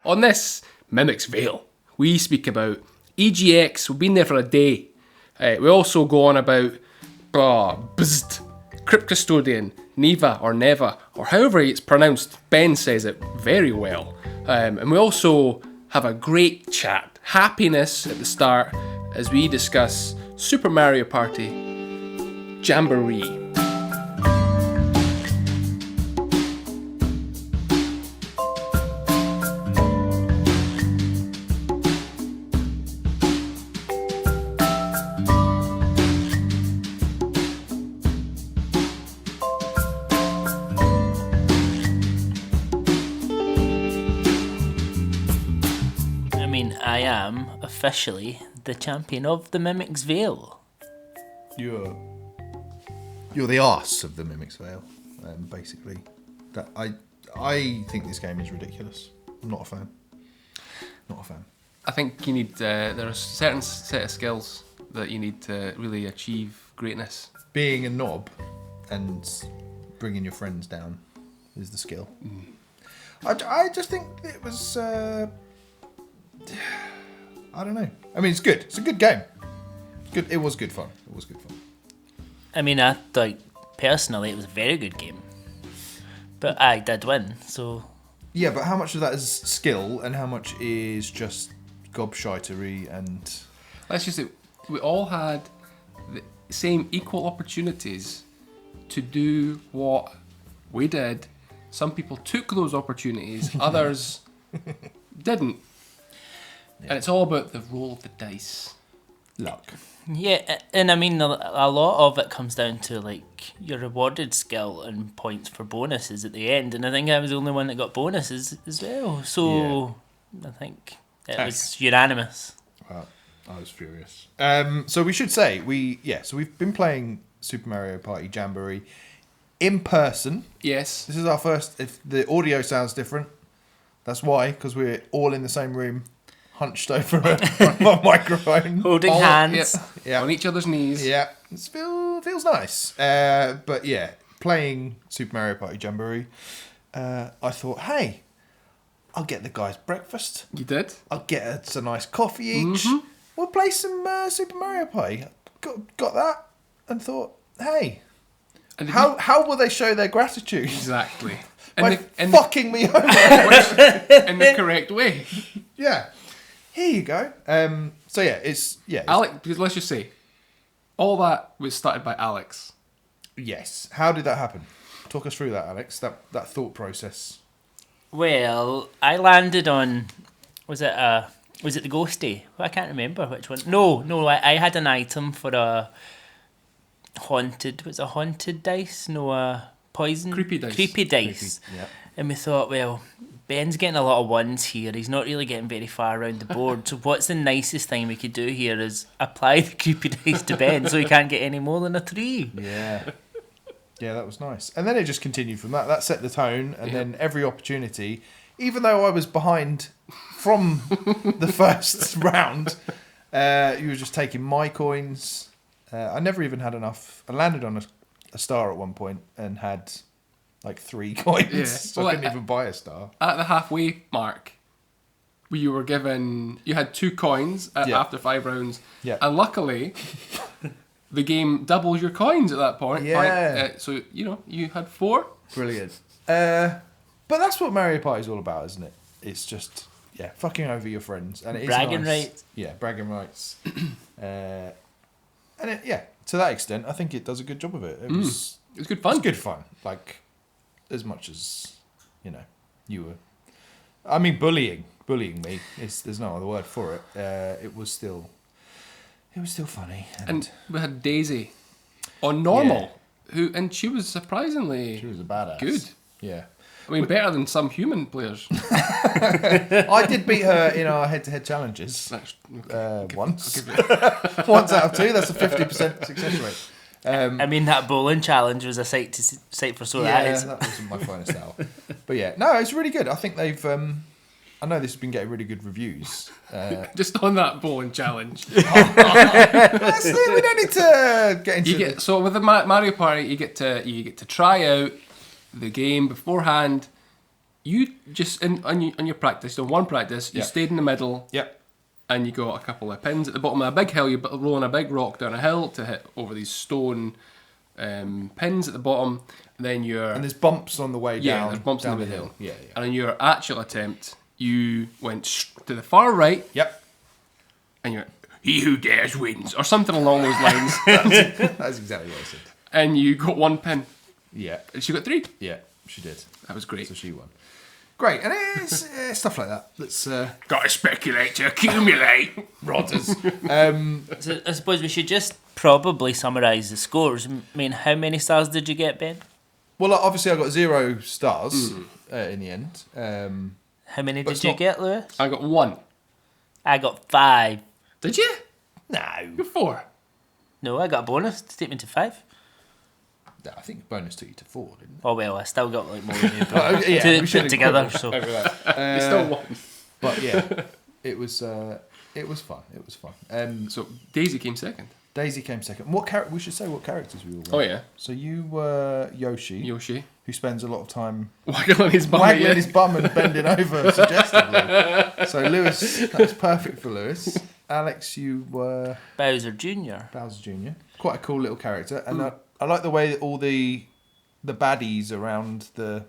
On this Mimic's Veil, we speak about EGX. We've been there for a day. We also go on about Bzzzt, Crypt Custodian, Neva, or however it's pronounced. Ben says it very well. And we also have a great chat, happiness at the start, as we discuss Super Mario Party Jamboree. I am officially the champion of the Mimic's Veil. You're the arse of the Mimic's Veil, basically. That I think this game is ridiculous. I'm not a fan. Not a fan. I think you need. There are a certain set of skills that you need to really achieve greatness. Being a knob and bringing your friends down is the skill. I just think it was. I don't know. I mean, it's good. It's a good game. Good. It was good fun. I mean, I thought personally it was a very good game, but I did win. So yeah, but how much of that is skill and how much is just gobshitery and? Let's just say we all had the same equal opportunities to do what we did. Some people took those opportunities, others didn't. Yeah. And it's all about the roll of the dice. Luck. Yeah, and I mean, a lot of it comes down to, like, your rewarded skill and points for bonuses at the end. And I think I was the only one that got bonuses as well. So yeah. I think it was unanimous. I was furious. So we should say, so we've been playing Super Mario Party Jamboree in person. Yes. This is our first. If the audio sounds different, that's why, because we're all in the same room. Hunched over a microphone. Holding hands. Yeah. On each other's knees. Yeah. It feels nice. But yeah, playing Super Mario Party Jamboree, I thought, hey, I'll get the guys breakfast. You did? I'll get us a nice coffee each. Mm-hmm. We'll play some Super Mario Party. Got that and thought, hey, how will they show their gratitude? Exactly. By fucking me over. In the correct way. Yeah. Here you go. So yeah, it's Alex, let's just say, all that was started by Alex. Yes. How did that happen? Talk us through that, Alex. That thought process. Well, I landed on. Was it the Ghosty? Well, I can't remember which one. No. I had an item for a haunted. Was it a haunted dice? No, a poison. Creepy dice. Yeah. And we thought, well, Ben's getting a lot of ones here. He's not really getting very far around the board. So what's the nicest thing we could do here is apply the creepy dice to Ben so he can't get any more than a 3. Yeah. Yeah, that was nice. And then it just continued from that. That set the tone. And then every opportunity, even though I was behind from the first round, you were just taking my coins. I never even had enough. I landed on a star at one point and had... like 3 coins, so I couldn't even buy a star. At the halfway mark, you had 2 coins after 5 rounds, and luckily, the game doubles your coins at that point. Yeah. So, you had 4. Brilliant. But that's what Mario Party is all about, isn't it? It's just, fucking over your friends. And it is bragging nice. rights. Yeah, bragging rights. And to that extent, I think it does a good job of it. It was good fun. It's good fun. Like, as much as, you were... I mean, bullying me. There's no other word for it. It was still funny. And we had Daisy on normal, and she was surprisingly... She was a badass. Good. Yeah. I mean, better than some human players. I did beat her in our head-to-head challenges once. Once out of 2, that's a 50% success rate. I mean, that bowling challenge was a sight for sore eyes. Yeah, that wasn't my finest hour. But no, it's really good. I think they've... I know this has been getting really good reviews. Just on that bowling challenge. We don't need to get into... So with the Mario Party, you get to try out the game beforehand, you just on your practice, on one practice, you stayed in the middle. Yep. And you got a couple of pins at the bottom of a big hill. You're rolling a big rock down a hill to hit over these stone pins at the bottom. And then And there's bumps on the way down. there's bumps down in the hill. Yeah. And on your actual attempt, you went to the far right. Yep. And you're he who dares wins, or something along those lines. That's exactly what I said. And you got one pin. Yeah. And she got 3. Yeah, she did. That was great. So she won. Great, and it's stuff like that. That's got to speculate to accumulate. rodders. So I suppose we should just probably summarise the scores. I mean, how many stars did you get, Ben? Well, obviously I got 0 stars in the end. How many But did it's you not- get, Lewis? I got 1. I got 5. Did you? No. You're 4. No, I got a bonus to take me to 5. I think the bonus took you to 4, didn't it? Oh well, I still got like more than you, Oh, but yeah, to we should put together. have So You still won. But yeah, it was fun. It was fun. So Daisy came second. Daisy came second. We should say what characters we all were. Oh yeah, So you were Yoshi, Yoshi. who spends a lot of time Waggling on his bum. waggling his bum and bending over suggestively. So Lewis, that was perfect for Lewis. Alex, you were Bowser Jr. Bowser Jr. Quite a cool little character, and I like the way that all the baddies around the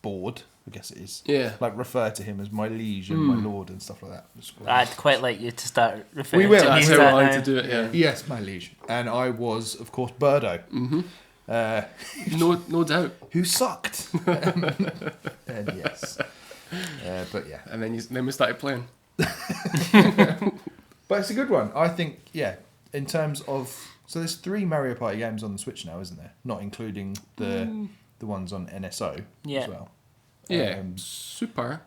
board, I guess it is, Yeah. like refer to him as my liege and my lord and stuff like that. It's quite I'd nice. quite like you to start referring We will, to me That's as how I that like now. to do it. Yeah. Yes, my liege, and I was of course Birdo, No doubt. who sucked. And yes, but yeah. And then we started playing. But it's a good one. I think, yeah, in terms of... So there's 3 Mario Party games on the Switch now, isn't there? Not including the ones on NSO Yeah. as well. Yeah. Super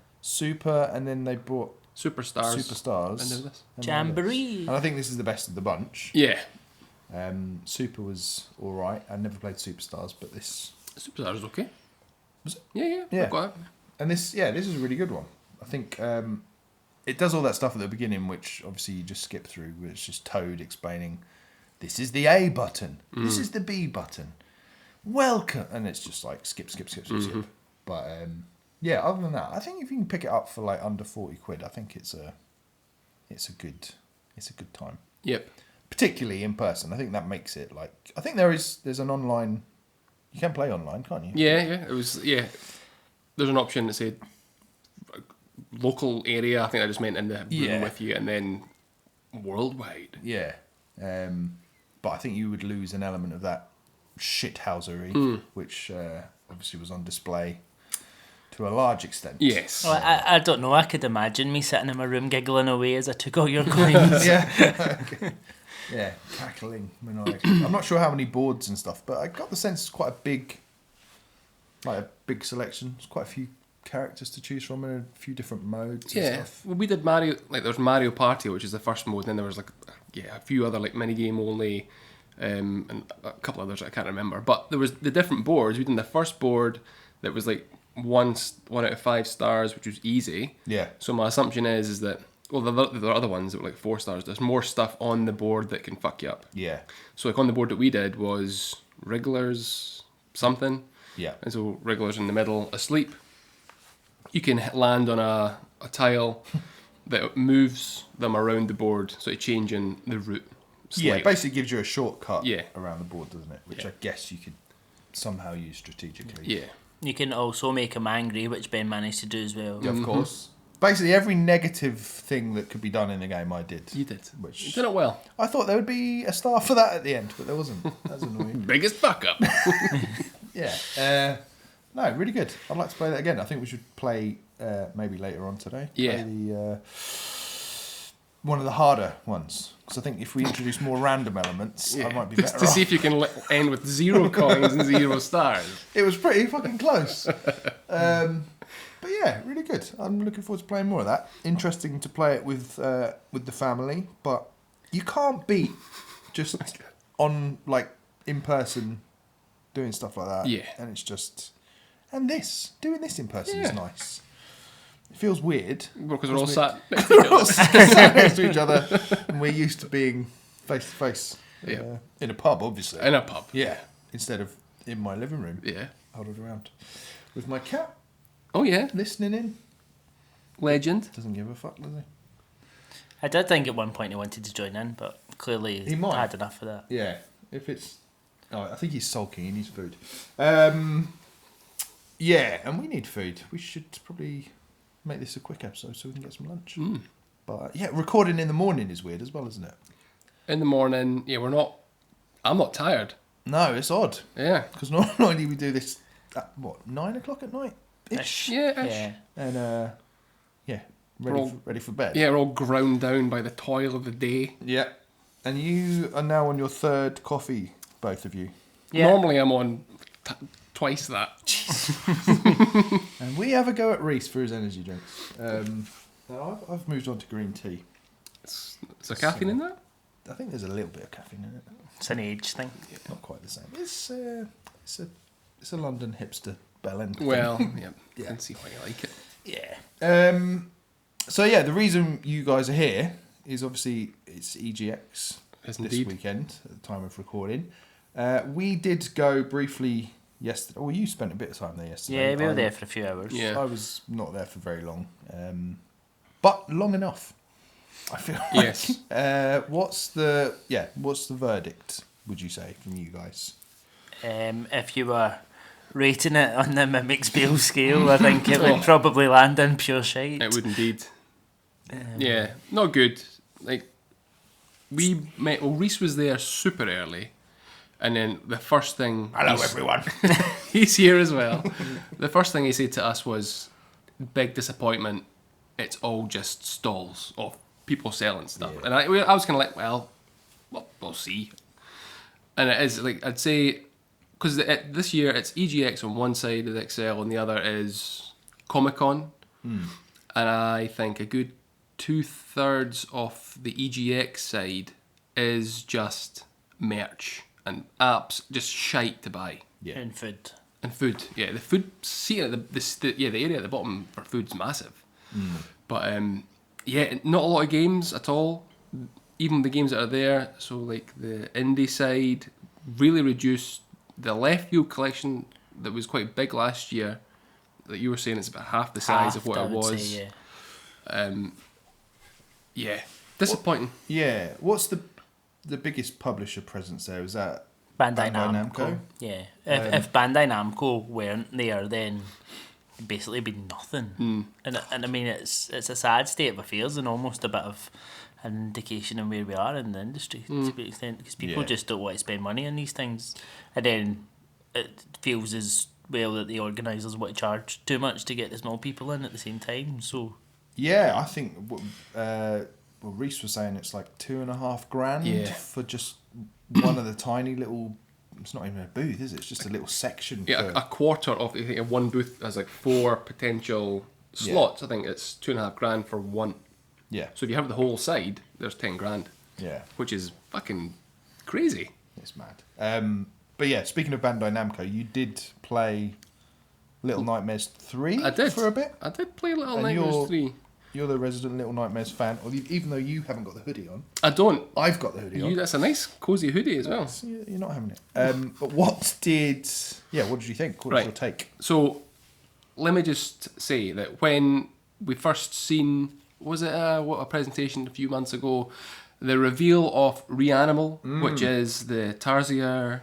And then they brought Superstars. Superstars. And then this. and Jamboree. And I think this is the best of the bunch. Yeah. Super was alright. I never played Superstars, but this... Superstars was okay. Was it? Yeah. Yeah. I've got it. And this is a really good one. I think it does all that stuff at the beginning, which obviously you just skip through, where it's just Toad explaining, this is the A button, this is the B button, welcome, and it's just like skip. But yeah, other than that, I think if you can pick it up for like under 40 quid, I think it's a good time. Yep. Particularly in person. I think that makes it like, I think there's an online, you can play online, can't you? Yeah. It was There's an option that said local area. I think I just meant in the room with you, and then worldwide. Yeah. But I think you would lose an element of that shithousery, which obviously was on display to a large extent. Yes. Well, I don't know. I could imagine me sitting in my room giggling away as I took all your coins. Yeah. Yeah, cackling maniacally. I'm not sure how many boards and stuff, but I got the sense it's quite a big selection. There's quite a few characters to choose from and a few different modes and stuff. Well, we did Mario. Like there was Mario Party, which is the first mode. And then there was a few other like mini game only, and a couple others I can't remember. But there was the different boards. We did the first board that was like 1 out of 5 stars, which was easy. Yeah. So my assumption is that the other ones that were like 4 stars. There's more stuff on the board that can fuck you up. Yeah. So like on the board that we did was Wrigglers something. Yeah. And so Wrigglers in the middle asleep. You can land on a tile that moves them around the board, so it's changing the route slightly. Yeah, it basically gives you a shortcut Yeah. around the board, doesn't it? Which I guess you could somehow use strategically. Yeah. You can also make them angry, which Ben managed to do as well. Yeah, of course. Basically, every negative thing that could be done in the game, I did. You did. Which You did it well. I thought there would be a star for that at the end, but there wasn't. That's annoying. Biggest fuck up. Yeah. No, really good. I'd like to play that again. I think we should play maybe later on today. Yeah. Play one of the harder ones. Because I think if we introduce more random elements, I might be better to off. see if you can end with 0 coins and 0 stars. It was pretty fucking close. But yeah, really good. I'm looking forward to playing more of that. Interesting to play it with the family, but you can't beat just on like in person doing stuff like that. Yeah. And it's just doing this in person is Yeah. nice. It feels weird. Because we're all sat next to each We're other. all sat next to each other, and we're used to being face to face in a pub, obviously. In a pub. Yeah, instead of in my living room. Yeah. Hold it around. with my cat Oh yeah, listening in. legend. Doesn't give a fuck, does he? I did think at one point he wanted to join in, but clearly He might. had enough of that. Yeah, if it's... Oh, I think he's sulking. He needs food. Yeah, and we need food. We should probably make this a quick episode so we can get some lunch. But yeah, recording in the morning is weird as well, isn't it? In the morning, yeah, I'm not tired. No, it's odd. Yeah. Because normally we do this at, 9 o'clock at night? Ish. Yeah, ish. Yeah. And, yeah, ready for bed. Yeah, we're all ground down by the toil of the day. Yeah. And you are now on your third coffee, both of you. Yeah. Normally I'm on twice that. And we have a go at Reese for his energy drinks. Now I've moved on to green tea. Is there caffeine in that? I think there's a little bit of caffeine in it. It's an age thing. Not quite the same. It's a London hipster bellend thing. Well, yeah, Yeah. I can see why you like it. Yeah. So yeah, the reason you guys are here is obviously it's EGX Yes, this indeed. weekend at the time of recording. We did go briefly yesterday. Well, you spent a bit of time there yesterday. Yeah, we were there for a few hours. Yeah. I was not there for very long, but long enough. I feel like. Yes. What's the verdict? Would you say from you guys? If you were rating it on the Mimic Spiel scale, I think it would probably land in pure shite. It would indeed. Yeah, not good. Like, we met... Well, Reese was there super early. And then the first thing... Hello, everyone. He's here as well. The first thing he said to us was, big disappointment, it's all just stalls of people selling stuff. Yeah. And I was kind of like, well, we'll see. And it is, like, I'd say... Because this year it's EGX on one side of the Excel and the other is Comic-Con. And I think a good 2/3 of the EGX side is just merch and apps, just shite to buy. Yeah. And food. And food, yeah. The food, see, the area at the bottom for food's massive. But yeah, not a lot of games at all. Even the games that are there, so like the indie side, really reduced. The left field collection that was quite big last year, that you were saying it's about half the size of what I it would was. say, yeah. Yeah, disappointing. Yeah. What's the biggest publisher presence there? Is that Bandai Bandai Namco. Namco? Yeah. If Bandai Namco weren't there, then it'd basically be nothing. And I mean, it's a sad state of affairs and almost a bit of an indication of where we are in the industry to an extent, because people Yeah. just don't want to spend money on these things, and then it feels as well that the organisers want to charge too much to get the small people in at the same time. So Yeah, I think Reese was saying it's like $2,500 Yeah. for just one of the tiny little. It's not even a booth, is it? It's just a little section. Yeah, for, a quarter of, I think, one booth has like 4 potential slots. I think it's $2,500 for one. yeah, So if you have the whole side, there's $10,000, yeah, which is fucking crazy. it's mad. But yeah, speaking of Bandai Namco, you did play Little Nightmares 3 I did for a bit. I did play Little And Nightmares 3. You're the resident Little Nightmares fan, even though you haven't got the hoodie on. I don't. I've got the hoodie on. That's a nice cozy hoodie as well. So you're not having it. But what did you think? What was Right. your take? So, let me just say that when we first seen, was it a presentation a few months ago, the reveal of Reanimal, which is the Tarsier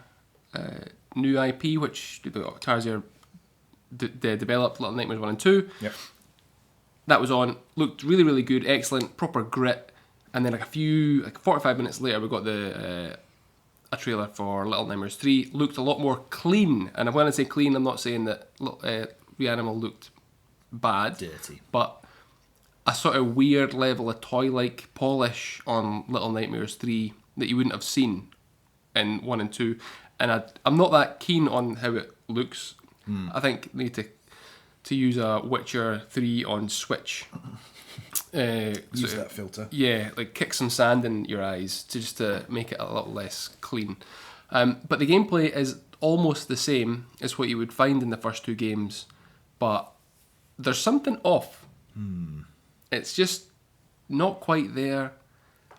new IP, which Tarsier developed Little Nightmares 1 and 2. Yep. That was on, looked really, really good, excellent, proper grit. And then 45 minutes later, we got a trailer for Little Nightmares 3. Looked a lot more clean. And when I say clean, I'm not saying that Reanimal looked bad. Dirty. But a sort of weird level of toy-like polish on Little Nightmares 3 that you wouldn't have seen in 1 and 2. And I'm not that keen on how it looks. I think they need to use a Witcher 3 on Switch. Use that filter. Yeah, like kick some sand in your eyes to make it a little less clean. But the gameplay is almost the same as what you would find in the first 2 games, but there's something off. It's just not quite there.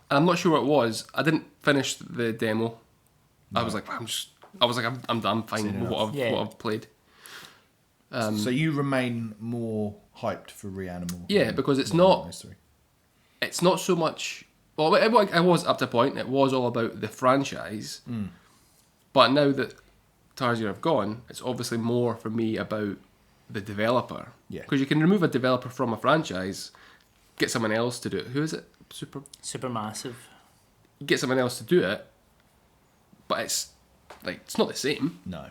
And I'm not sure what it was. I didn't finish the demo. I was like, I'm done. Fine with what I've played. So you remain more hyped for Reanimal. Yeah, than because it's Little not. Nightmares 3. It's not so much. Well, it was up to a point. It was all about the franchise. But now that Tarzan have gone, it's obviously more for me about the developer. Yeah. Because you can remove a developer from a franchise, get someone else to do it. Who is it? Supermassive. Get someone else to do it, but it's not the same. No.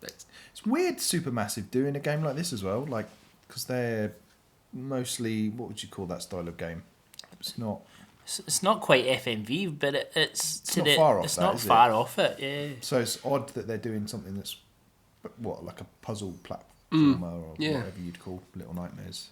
It's, It's weird Supermassive doing a game like this as well, like, because they're mostly, what would you call that style of game? It's not... It's not quite FMV, but it's not far off It's that, not is it? far off it. Yeah. So it's odd that they're doing something that's, what, like a puzzle platformer or yeah. whatever you'd call Little Nightmares.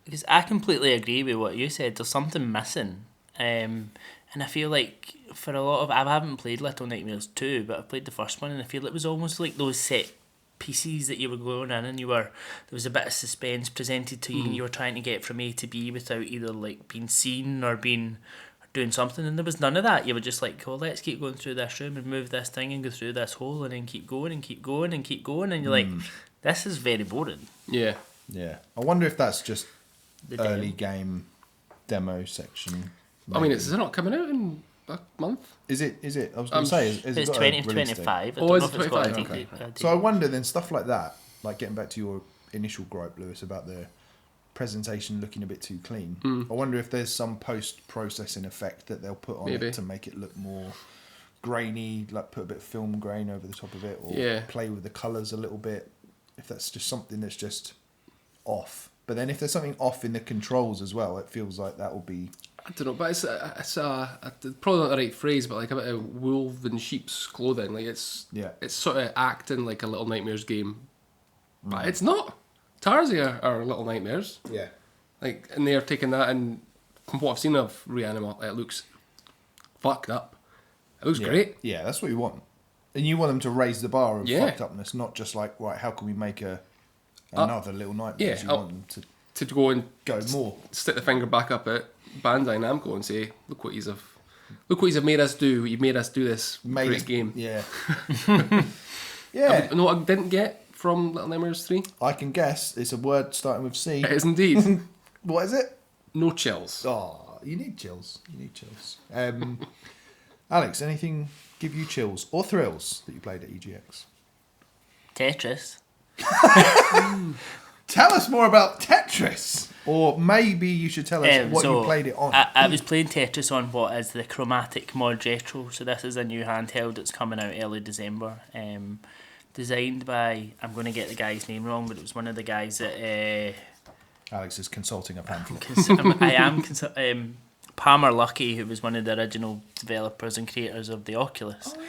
Because I completely agree with what you said. There's something missing, and I feel like for a lot of I haven't played Little Nightmares 2, but I've played the first one, and I feel it was almost like those set pieces that you were going in, and there was a bit of suspense presented to you, and you were trying to get from A to B without either like being seen or doing something, and there was none of that. You were just like, oh, let's keep going through this room and move this thing and go through this hole and then keep going and keep going and keep going, and you're like, this is very boring. yeah. Yeah. I wonder if that's just The early demo. game demo section. I mean, maybe. is it not coming out in a month? Is it? I was going to say, is It's it got a release date? 2025. I Oh, don't is know it if it's got a 25? date. Okay. So I wonder then stuff like that, like getting back to your initial gripe, Lewis, about the presentation looking a bit too clean. I wonder if there's some post-processing effect that they'll put on Maybe. it to make it look more grainy, like put a bit of film grain over the top of it, or Yeah. play with the colours a little bit. If that's just something that's just off. But then if there's something off in the controls as well, it feels like that will be... I don't know, but it's probably not the right phrase, but like a bit of wolf in sheep's clothing. Like it's sort of acting like a Little Nightmares game, but it's not. Tarzia are Little Nightmares. Yeah. Like, and they're taking that, and from what I've seen of Reanimal, it looks fucked up. It looks great. Yeah, that's what you want. And you want them to raise the bar of Yeah. fucked upness, not just like, right, how can we make another Little Nightmares? yeah, You want them to To go and go more. stick the finger back up at Bandai Namco and say, look what you've made us do. You've made us do this great game. Yeah. Yeah. You know what I didn't get from Little Nightmares 3? I can guess it's a word starting with C. It is indeed. What is it? No chills. Oh, you need chills. Alex, anything give you chills or thrills that you played at EGX? Tetris. Tell us more about Tetris. Or maybe you should tell us what So, you played it on. I was playing Tetris on what is the Chromatic ModRetro. So this is a new handheld that's coming out early December. Designed by, I'm going to get the guy's name wrong, but it was one of the guys at... Alex is consulting a pamphlet. Palmer Luckey, who was one of the original developers and creators of the Oculus. Oh,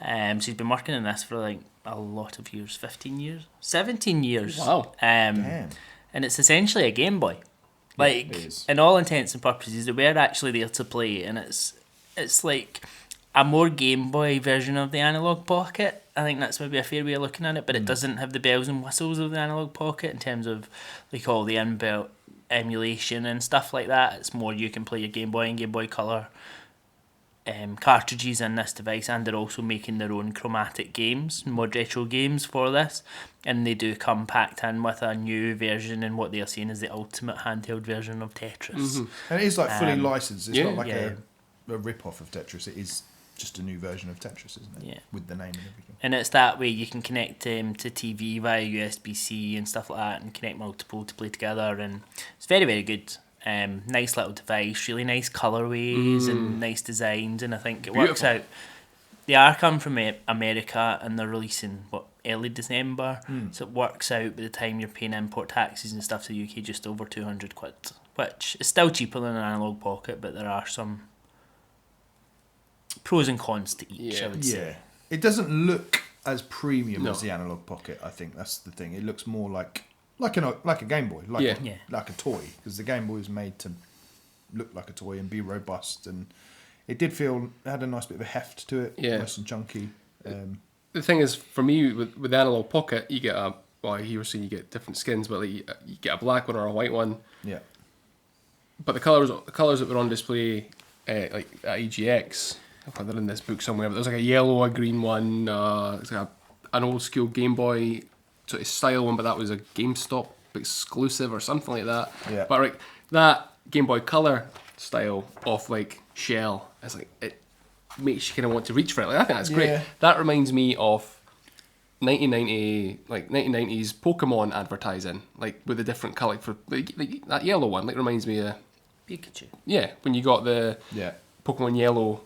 yeah. So he's been working on this for like a lot of years, 15 years, 17 years. Wow. Damn. And it's essentially a Game Boy. Like, it is. in all intents and purposes, they were actually there to play, and it's like a more Game Boy version of the Analog Pocket. I think that's maybe a fair way of looking at it, but it doesn't have the bells and whistles of the Analog Pocket in terms of like all the inbuilt emulation and stuff like that. It's more you can play your Game Boy and Game Boy Color cartridges in this device, and they're also making their own chromatic games, ModRetro games for this, and they do come packed in with a new version and what they're saying is the ultimate handheld version of Tetris. And it is like fully licensed. It's yeah. not like Yeah. a rip-off of Tetris. It is just a new version of Tetris, isn't it? Yeah. With the name and everything. And it's that way you can connect to TV via USB-C and stuff like that, and connect multiple to play together, and it's very, very good. Nice little device, really nice colourways and nice designs, and I think it works out. They are coming from America, and they're releasing early December, so it works out by the time you're paying import taxes and stuff to the UK just over £200, which is still cheaper than an Analog Pocket, but there are some pros and cons to each. Yeah. I would say. It doesn't look as premium No. as the Analog Pocket. I think that's the thing. It looks more like a Game Boy, like a toy, because the Game Boy was made to look like a toy and be robust, and it had a nice bit of a heft to it, nice and chunky. The thing is, for me, with the Analog Pocket, you get you were saying you get different skins, but like, you get a black one or a white one. Yeah. But the colours that were on display, like at EGX, they're in this book somewhere. But there's like a yellow, a green one. It's like an old school Game Boy sort of style one, but that was a GameStop exclusive or something like that. Yeah. But like that Game Boy Color style of like shell, it's like it makes you kind of want to reach for it. Like I think that's great. Yeah. That reminds me of 1990s Pokemon advertising, like with the different colour. For like that yellow one, like reminds me of Pikachu. when you got the Yeah. Pokemon Yellow.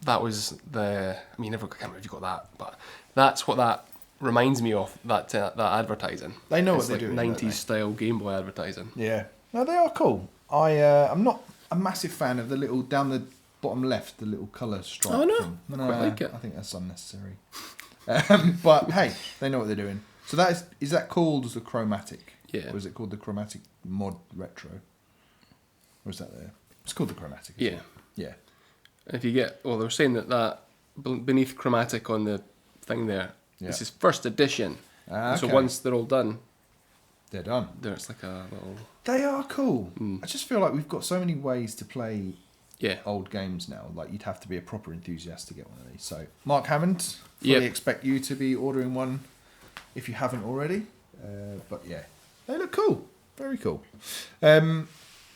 That was the. I mean, I can't remember if you got that, but that's what that reminds me of. That advertising. They know It's what they're like doing, don't 90s they? style Game Boy advertising. Yeah. No, they are cool. I'm not a massive fan of the little down the bottom left, the little colour stripe. Oh, no. thing. No, Quite like it. I think that's unnecessary. But hey, they know what they're doing. So that is that called the Chromatic? Yeah. Or is it called the Chromatic ModRetro? Or is that there? It's called the Chromatic. Yeah. Yeah. If you get, well, they were saying that beneath Chromatic on the thing there, Yeah. this is first edition. Ah, So okay. once they're all done, They're done. there's like a little. They are cool. Mm. I just feel like we've got so many ways to play Yeah. old games now. Like you'd have to be a proper enthusiast to get one of these. So Mark Hammond, fully Yep. expect you to be ordering one if you haven't already. But yeah, they look cool. Very cool.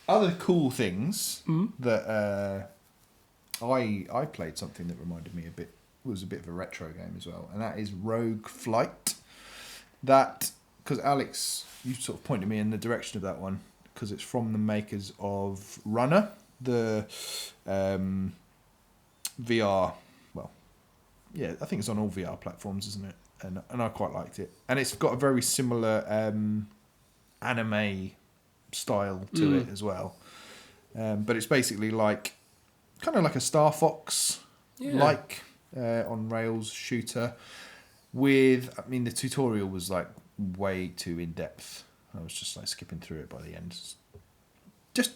Other cool things that I played something that reminded me was a bit of a retro game as well, and that is Rogue Flight. That, because Alex, you sort of pointed me in the direction of that one, because it's from the makers of Runner, the VR. Well, yeah, I think it's on all VR platforms, isn't it? And I quite liked it, and it's got a very similar anime style to it as well. But it's basically like kind of like a Star Fox like on rails shooter with, I mean, the tutorial was like way too in depth. I was just like skipping through it by the end. Just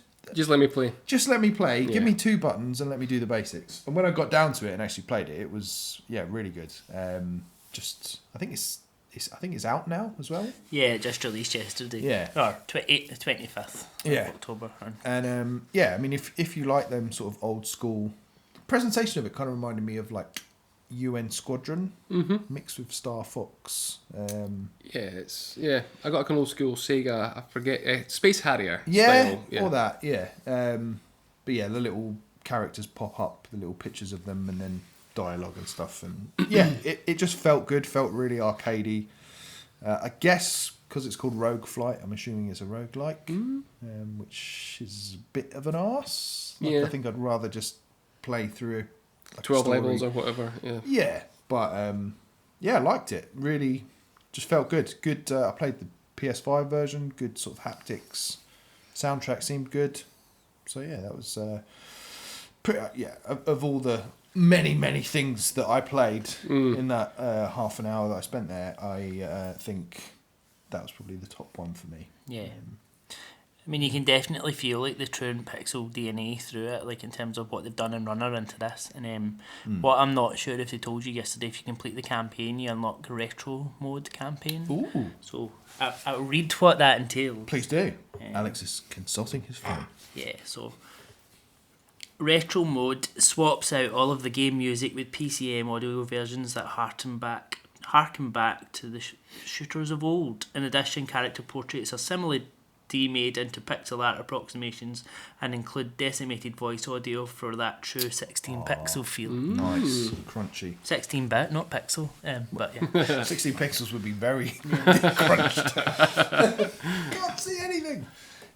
let me play. Just let me play. Yeah. Give me 2 buttons and let me do the basics. And when I got down to it and actually played it, it was really good. I think it's out now as well. Yeah, it just released yesterday. Yeah. Or 25th Yeah. of October. And I mean, if you like them sort of old school, the presentation of it kind of reminded me of like UN Squadron mixed with Star Fox. I got like an old school Sega. I forget Space Harrier. Yeah, style. all that. Yeah. But yeah, the little characters pop up, the little pictures of them, and then dialogue and stuff. And yeah, it just felt good. Felt really arcadey. I guess because it's called Rogue Flight, I'm assuming it's a roguelike, which is a bit of an arse. I think I'd rather just play through 12 levels or whatever. Yeah. Yeah, but I liked it. Really, just felt good. Good. I played the PS5 version. Good sort of haptics. Soundtrack seemed good. So yeah, that was of all the many things that I played in that half an hour that I spent there, I think that was probably the top one for me. Yeah. I mean, you can definitely feel like the true and pixel DNA through it, like in terms of what they've done in Runner into this. And what I'm not sure if they told you yesterday, if you complete the campaign, you unlock the retro mode campaign. Ooh. So I'll read what that entails. Please do. Alex is consulting his phone. Yeah, so retro mode swaps out all of the game music with PCM audio versions that harken back to the shooters of old. In addition, character portraits are similarly made into pixel art approximations and include decimated voice audio for that true 16 pixel feel. Nice. Crunchy. 16-bit, not pixel, but yeah. 16 pixels would be very crunched. Can't see anything.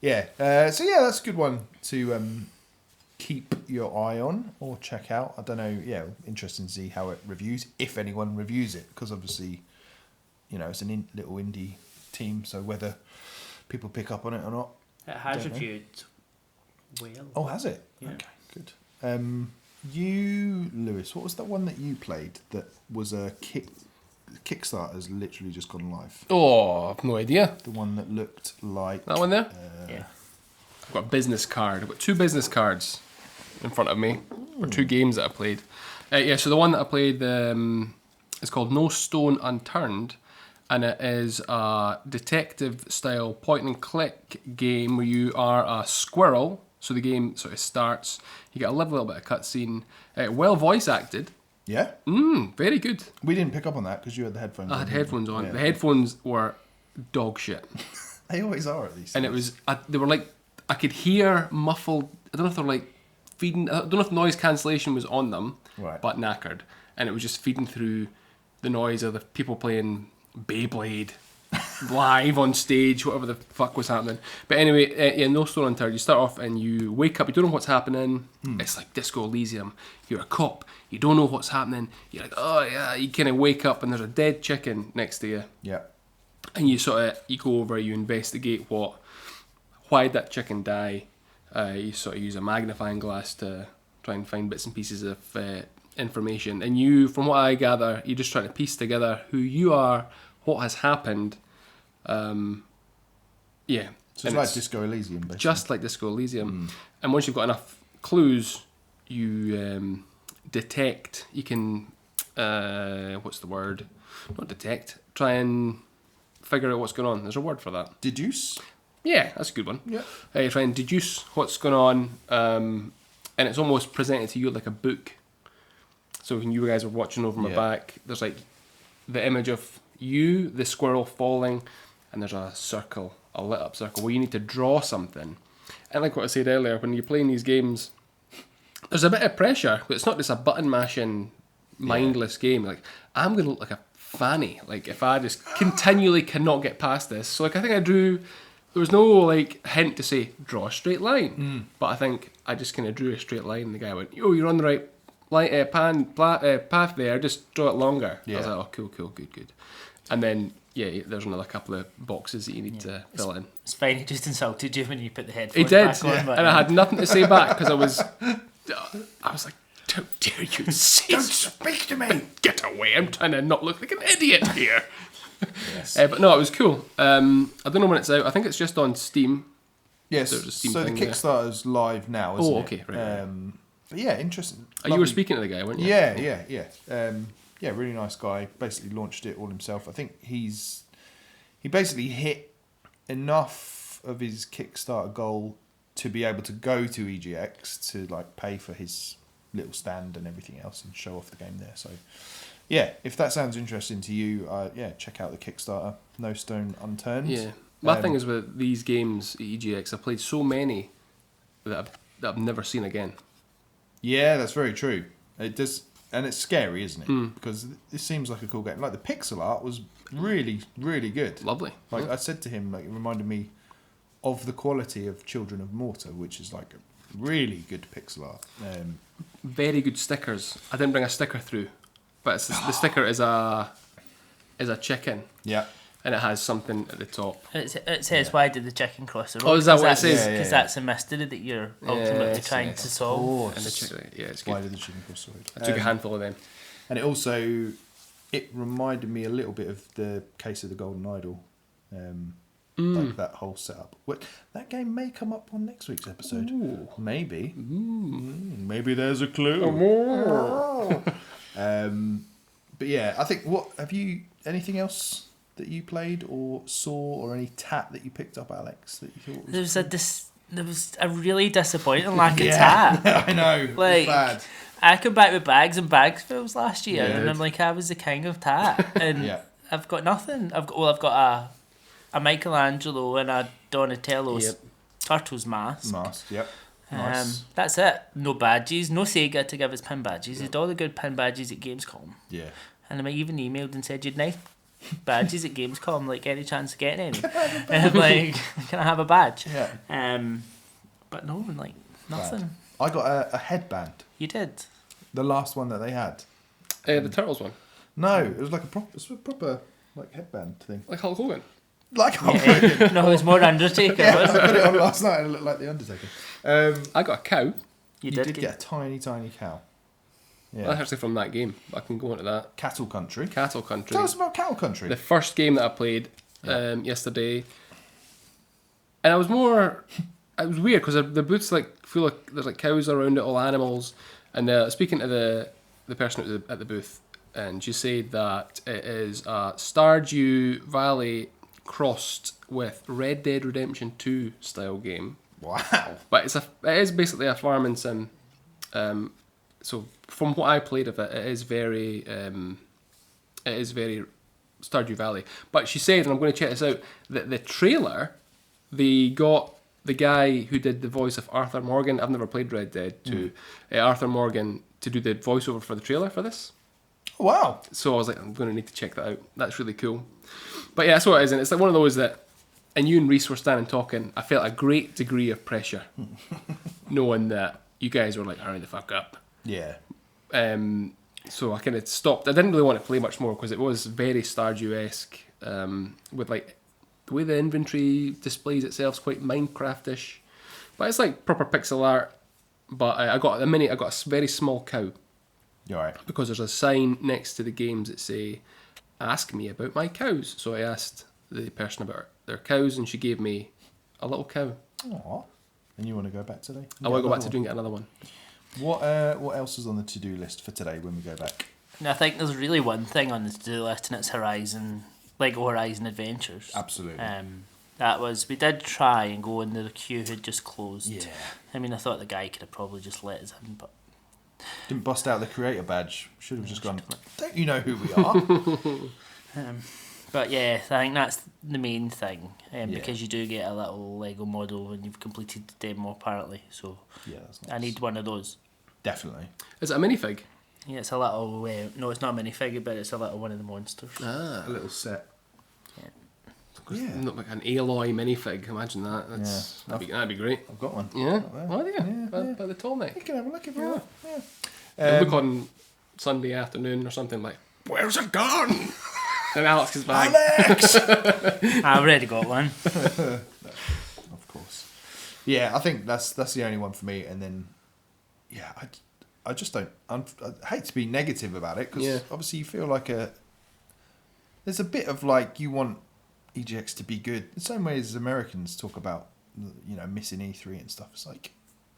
Yeah. So yeah, that's a good one to keep your eye on or check out. I don't know. Yeah, interesting to see how it reviews, if anyone reviews it, because obviously, it's a little indie team. So whether people pick up on it or not. It has Don't know. reviewed well. Oh, has it? Yeah. Okay, good. You, Lewis, what was that one that you played that was a Kickstarter's literally just gone live? Oh, I've no idea. The one that looked like... That one there? Yeah. I've got a business card. I've got 2 business cards in front of me. Or 2 games that I played. So the one that I played is called No Stone Unturned. And it is a detective-style point-and-click game where you are a squirrel. So the game sort of starts. You get a little bit of cutscene. Well voice-acted. Yeah? Very good. We didn't pick up on that because you had the headphones on. I had headphones on. Yeah. The headphones were dog shit. They always are at least. And it was, they were like, I could hear muffled, I don't know if they're like feeding, I don't know if noise cancellation was on them, Right. but knackered. And it was just feeding through the noise of the people playing Beyblade live on stage, whatever the fuck was happening. But anyway, yeah, no Stone Unturned. You start off and you wake up, you don't know what's happening. It's like Disco Elysium. You're a cop, you don't know what's happening. You're like, oh yeah, you kind of wake up and there's a dead chicken next to you. Yeah. And you sort of, you go over, you investigate why did that chicken die. You sort of use a magnifying glass to try and find bits and pieces of information. And you, from what I gather, you're just trying to piece together who you are, what has happened. Yeah. So it's like Disco Elysium, basically. Just like Disco Elysium. And once you've got enough clues, you detect, you can, what's the word? Not detect, try and figure out what's going on. There's a word for that. Deduce? Yeah, that's a good one. Yeah. You try and deduce what's going on, and it's almost presented to you like a book. So when you guys are watching over my back, there's like the image of you, the squirrel falling, and there's a circle, a lit up circle, where you need to draw something. And like what I said earlier, when you're playing these games, there's a bit of pressure, but it's not just a button mashing, mindless game. Like, I'm going to look like a fanny, like if I just continually cannot get past this. So like I think I drew, there was no like hint to say draw a straight line, but I think I just kind of drew a straight line and the guy went, oh, you're on the right path there, just draw it longer. I was like, oh, cool, good. And then there's another couple of boxes that you need to fill in. It's fine, he just insulted you when you put the headphones He did, back on. But, and I had nothing to say back because I was like, how dare you say, Don't speak to me! get away, I'm trying to not look like an idiot here. Yes. But no, it was cool. I don't know when it's out. I think it's just on Steam. Yes, There's a Steam so the thing there. Kickstarter's live now, isn't it? Okay, right. But yeah, interesting. You were Lovely. speaking to the guy, weren't you? Yeah. Yeah, really nice guy. Basically launched it all himself. I think he basically hit enough of his Kickstarter goal to be able to go to EGX to like pay for his little stand and everything else and show off the game there. So yeah, if that sounds interesting to you, check out the Kickstarter. No Stone Unturned. Yeah. My thing is with these games at EGX, I've played so many that I've never seen again. Yeah, that's very true. It does, and it's scary, isn't it? Because this seems like a cool game. Like the pixel art was really, really good. Lovely. Like I said to him, like it reminded me of the quality of Children of Mortar, which is like a really good pixel art. Very good stickers. I didn't bring a sticker through, but the sticker is a chicken. Yeah. And it has something at the top. it says, why did the chicken cross the road? Oh, is that what it says? Because that's a mystery that you're ultimately trying to solve. And the chicken, it's good. Why did the chicken cross the road? I took a handful of them. And it reminded me a little bit of the Case of the Golden Idol. Like that whole setup. That game may come up on next week's episode. Ooh. Maybe. Maybe there's a clue. But yeah, I think, have you, anything else that you played or saw, or any tat that you picked up, Alex, that you thought was There was a really disappointing lack of tat. I know. Like, It's bad. I came back with bags and bags fills last year, Yeah, and I'm like, I was the king of tat, and Yeah. I've got nothing. I've got a Michelangelo and a Donatello's turtle's mask. Yep. Nice. That's it. No badges. No Sega to give us pin badges. He had all the good pin badges at Gamescom. Yeah. And I even emailed and said, you'd nice badges at Gamescom, like any chance of getting any. And I'm like, can I have a badge? Yeah. But no, like, nothing. Bad. I got a headband. You did? The last one that they had. The Turtles one. No, it was like a proper like headband thing. Like Hulk Hogan. Like No, it was more Undertaker. yeah, I Wasn't put it? it on last night and it looked like the Undertaker. I got a cow. You did get a tiny cow. Yeah. That's actually from that game. I can go into that. Cattle Country. Cattle Country. Tell us about Cattle Country. The first game that I played yesterday. And I was more... It was weird because the booth's like feel like there's like cows around it, all animals. And speaking to the person at the booth, and she said that it is a Stardew Valley crossed with Red Dead Redemption 2 style game. Wow. But it is basically a farming sim so from what I played of it, it is very Stardew Valley. But she said, and I'm going to check this out, that the trailer, they got the guy who did the voice of Arthur Morgan. I've never played Red Dead 2. Arthur Morgan to do the voiceover for the trailer for this. Oh, wow. So I was like, I'm going to need to check that out. That's really cool. But yeah, that's what it is. And it's like one of those that, and you and Reese were standing talking, I felt a great degree of pressure knowing that you guys were like, hurry the fuck up. Yeah. So I kind of stopped. I didn't really want to play much more because it was very Stardew-esque, with like the way the inventory displays itself is quite Minecraft-ish. But it's like proper pixel art. But I got a very small cow. You're right. Because there's a sign next to the games that say, ask me about my cows. So I asked the person about their cows and she gave me a little cow. Aww. And you want to go back today? I want to go back to doing another one. What else is on the to-do list for today when we go back? And I think there's really one thing on the to-do list, and it's Lego Horizon Adventures. Absolutely. We did try and go in, the queue had just closed. Yeah. I mean, I thought the guy could have probably just let us in, but... Didn't bust out the creator badge. Should have just gone, don't you know who we are? But yeah, I think that's the main thing, because you do get a little Lego model when you've completed the demo apparently, so Yeah, that's nice. I need one of those. Definitely. Is it a minifig? Yeah, it's a little, no, it's not a minifigure, but it's a little one of the monsters. A little set. Yeah. Not like an Aloy minifig. Imagine that. That'd be great. I've got one. Yeah. Not there. Oh, yeah. Yeah, By the tall neck. You can have a look if you want. Yeah. You'll look on Sunday afternoon or something like, where's it gone? And Alex is back. Alex! I've already got one. Of course. Yeah, I think that's the only one for me. And then, yeah, I just don't... I hate to be negative about it because obviously you feel like there's a bit of like you want EGX to be good. The same way as Americans talk about, missing E3 and stuff. It's like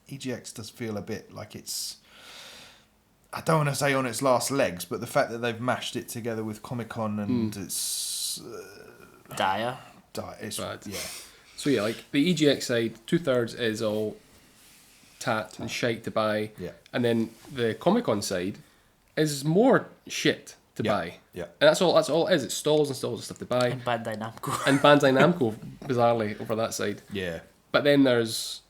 EGX does feel a bit like it's... I don't want to say on its last legs, but the fact that they've mashed it together with Comic-Con and it's... Dire. It's Bad. Yeah. So yeah, like the EGX side, 2/3 is all tat and shite to buy. Yeah. And then the Comic-Con side is more shit to buy. Yeah. And that's all it is. It's stalls and stalls of stuff to buy. And Bandai Namco. And Bandai Namco, bizarrely, over that side. Yeah. But then there's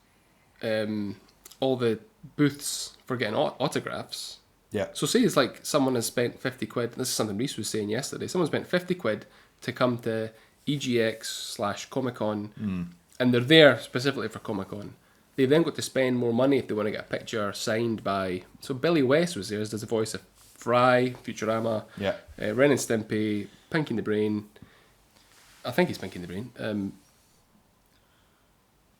all the booths for getting autographs. Yeah. So say it's like someone has spent 50 quid, this is something Reese was saying yesterday, someone spent 50 quid to come to EGX/Comic-Con, and they're there specifically for Comic-Con. They've then got to spend more money if they want to get a picture signed by... So Billy West was there, as does the voice of Fry, Futurama, Ren and Stimpy, Pinky and the Brain. I think he's Pinky and the Brain.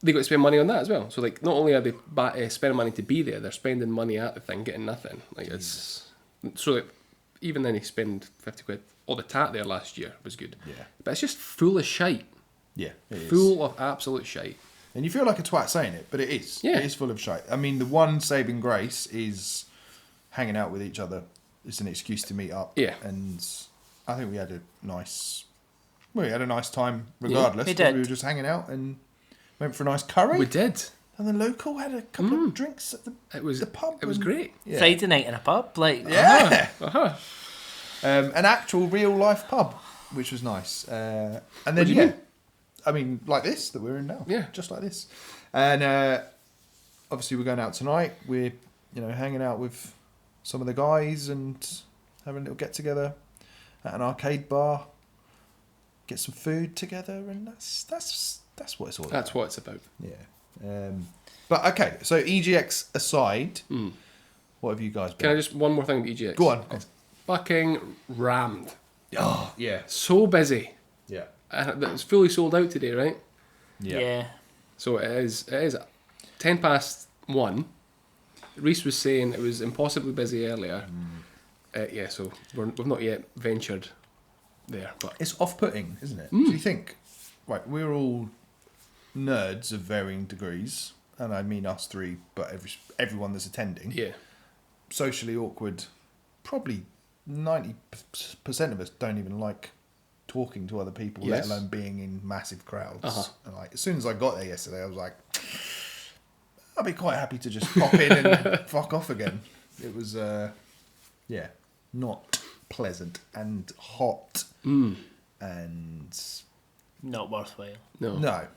They got to spend money on that as well. So like, not only are they spending money to be there, they're spending money at the thing, getting nothing. Like it's so like, even then, he spend 50 quid. All the tat there last year was good. Yeah. But it's just full of shite. Yeah, it is. Full of absolute shite. And you feel like a twat saying it, but it is. Yeah. It is full of shite. I mean, the one saving grace is hanging out with each other. It's an excuse to meet up. Yeah. And I think we had a nice time regardless. we because did. We were just hanging out and went for a nice curry. We did. And the local had a couple of drinks at the pub. It was great. Yeah. Friday night in a pub, like... Yeah. Uh-huh. An actual real life pub, which was nice. And then, What do you mean? I mean, like this that we're in now. Yeah. Just like this. And obviously we're going out tonight. We're, hanging out with some of the guys and having a little get together at an arcade bar. Get some food together, and that's what it's all about. That's what it's about. Yeah. But okay, so EGX aside, what have you guys been? Can I just one more thing with EGX? Go on. It's fucking rammed. Oh, yeah. So busy. Yeah. And it's fully sold out today, right? Yeah. So it is 10 past 1. Reese was saying it was impossibly busy earlier. So we've not yet ventured there. But It's off-putting, isn't it? Do you think, right, we're all nerds of varying degrees, and I mean us three, but everyone that's attending. yeah. Socially awkward. Probably 90% of us don't even like talking to other people, Yes. let alone being in massive crowds. Uh-huh. And like, as soon as I got there yesterday, I was like, I'd be quite happy to just pop in and fuck off again. It was, not pleasant and hot and Not worthwhile. no.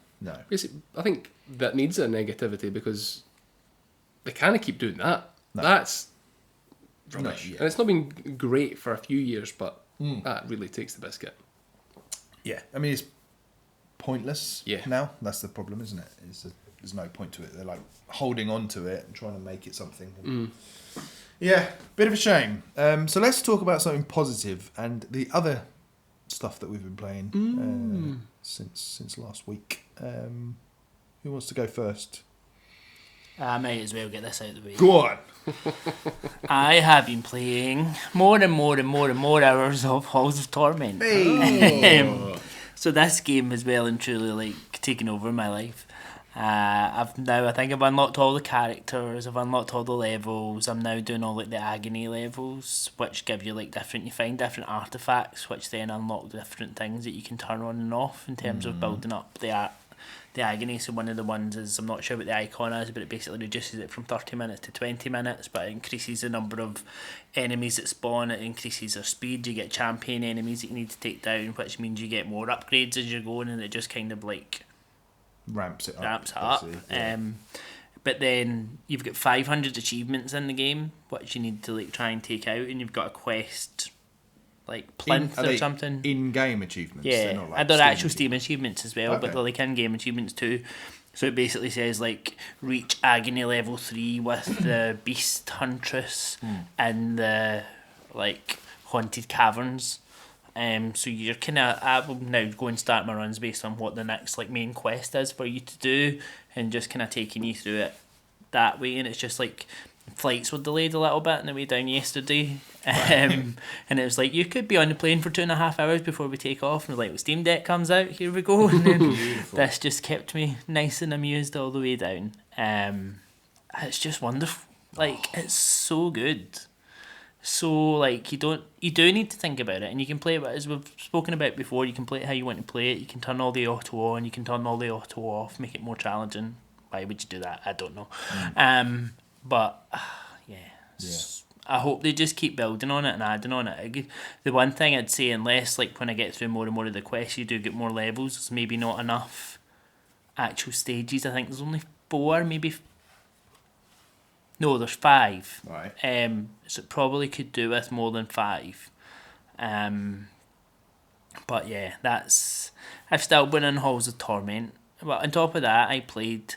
Basically, I think that needs a negativity because they can't keep doing that. No. That's rubbish. No, yeah. And it's not been great for a few years, but that really takes the biscuit. Yeah, I mean, it's pointless Yeah. now. That's the problem, isn't it? There's no point to it. They're like holding on to it and trying to make it something. Yeah, bit of a shame. So let's talk about something positive and the other stuff that we've been playing since last week. Who wants to go first? I might as well get this out of the way. Go on. I have been playing more and more hours of Halls of Torment. Hey. So this game has well and truly like taken over my life. I think I've unlocked all the characters, I've unlocked all the levels, I'm now doing all like the agony levels, which give you like you find different artifacts which then unlock different things that you can turn on and off in terms of building up the agony. So one of the ones is, I'm not sure what the icon is, but it basically reduces it from 30 minutes to 20 minutes, but it increases the number of enemies that spawn, it increases their speed, you get champion enemies that you need to take down, which means you get more upgrades as you're going, and it just kind of like Ramps it up. Yeah. But then you've got 500 achievements in the game, which you need to like try and take out, and you've got a quest like plinth or something. In-game achievements. Yeah, they're not like and they're Steam actual Steam achievements as well, but they're like in-game achievements too. So it basically says like reach agony level 3 with the beast huntress in the like haunted caverns. So you're I will now go and start my runs based on what the next like main quest is for you to do, and just kind of taking you through it that way. And it's just like flights were delayed a little bit on the way down yesterday, and it was like you could be on the plane for 2.5 hours before we take off, and we're like, well, Steam Deck comes out, here we go. And then this just kept me nice and amused all the way down. It's just wonderful. Like it's so good. So like you do need to think about it, and you can play it as we've spoken about before. You can play it how you want to play it. You can turn all the auto on, you can turn all the auto off, make it more challenging. Why would you do that? I don't know. But I hope they just keep building on it and adding on it. The one thing I'd say, unless like when I get through more and more of the quests, you do get more levels. It's maybe not enough actual stages. I think there's only 4, maybe. No, there's 5. Right. So it probably could do with more than 5. But yeah, I've still been in Halls of Torment. But on top of that, I played.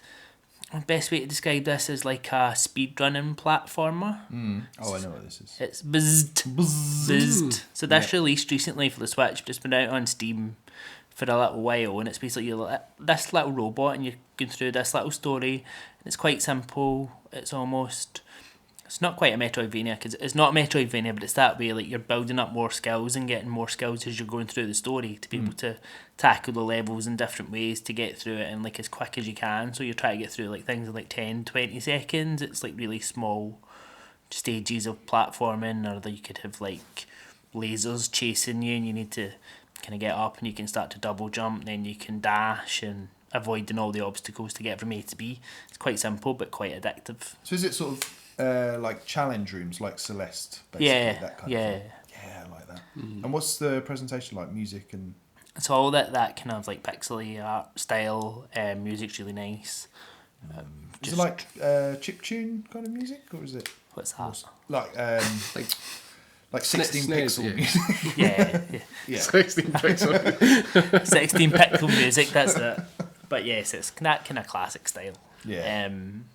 The best way to describe this is like a speedrunning platformer. Oh, I know what this is. It's Bzzzt. So this released recently for the Switch, but it's been out on Steam for a little while, and it's basically this little robot, and you're going through this little story, and it's quite simple. It's not quite a Metroidvania, because it's not a Metroidvania, but it's that way, like you're building up more skills and getting more skills as you're going through the story to be able to tackle the levels in different ways to get through it and like as quick as you can. So you're trying to get through like things in like 10-20 seconds. It's like really small stages of platforming, or that you could have like lasers chasing you, and you need to kind of get up, and you can start to double jump, then you can dash and avoiding all the obstacles to get from A to B. It's quite simple but quite addictive. So is it sort of like challenge rooms like Celeste, basically, that kind of thing? Yeah, I like that. And what's the presentation like? Music and... It's all that kind of like pixely art style. Music's really nice. Is it like chiptune kind of music, or is it... What's that? Like 16 SNES, pixel yeah. music? Yeah. 16 pixels. 16 pixel music, that's it. But yes, it's that kind of classic style. Yeah.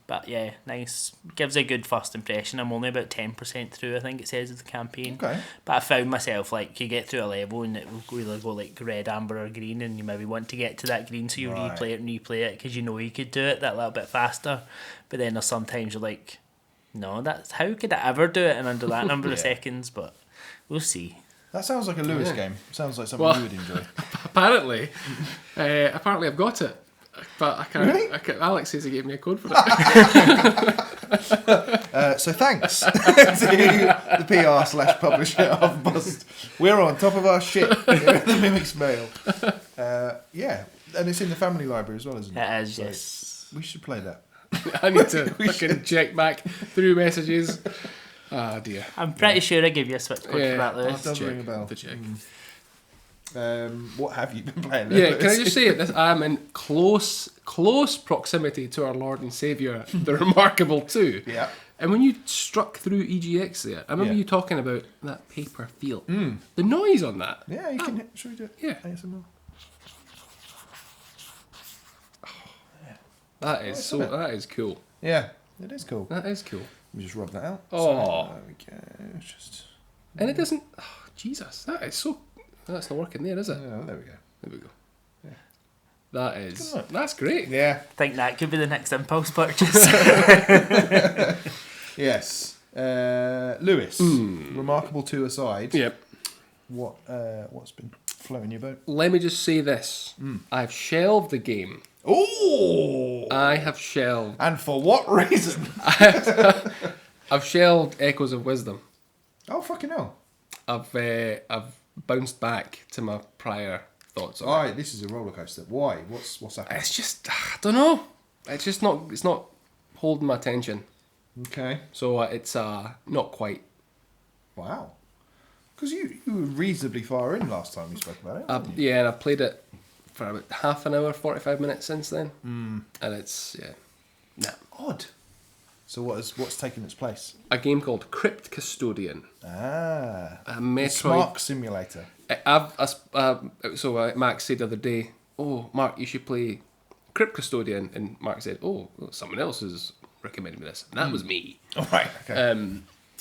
But yeah, nice. Gives a good first impression. I'm only about 10% through, I think it says, of the campaign. Okay. But I found myself, like, you get through a level and it will either go like red, amber or green, and you maybe want to get to that green, so you replay it and replay it because you know you could do it that little bit faster. But then there's sometimes you're like, no, how could I ever do it in under that number of seconds? But we'll see. That sounds like a Lewis game. Sounds like something you would enjoy. Apparently I've got it. But I can't. Really? Alex says he gave me a code for it. So thanks to the PR/publisher of Bzzzt. We're on top of our shit here at the Mimic's Mail. Yeah, and it's in the family library as well, isn't it? It is, So yes. we should play that. I need to fucking check back through messages. Ah, dear. I'm pretty sure I gave you a Switch code for that, That Lewis. does ring a bell. To check. What have you been playing? Yeah, can I just say it? I'm in close proximity to our Lord and Saviour, the Remarkable 2. Yeah. And when you struck through EGX there, I remember Yeah. you talking about that paper feel. The noise on that. Yeah, you can. Should we do it? Yeah. ASMR. That is so. That is cool. Yeah, it is cool. That is cool. Let me just rub that out. Oh. So, there we go. Just. And it doesn't. Oh, Jesus, that is so. That's not working there, is it? Oh, there we go. There we go. Yeah. That is. That's great. Yeah. I think that could be the next impulse purchase. Yes. Lewis. Remarkable 2 aside. Yep. What's been floating your boat? Let me just say this. I've shelved the game. Oh. I have shelved. And for what reason? I've shelved Echoes of Wisdom. Oh fucking hell! I've bounced back to my prior thoughts on it. Alright, this is a roller coaster. Why? What's happening? It's just I don't know. It's just not. It's not holding my attention. Okay. So it's not quite. Wow. Because you were reasonably far in last time we spoke about it. weren't you? Yeah, and I've played it for about half an hour, 45 minutes since then. And it's Odd. So what's taken its place? a game called Crypt Custodian. Ah. A Metroid. Smart simulator. So Mark said the other day, "Oh, Mark, you should play Crypt Custodian," and Mark said, "Oh, well, someone else has recommended me this," and that was me. Alright, okay.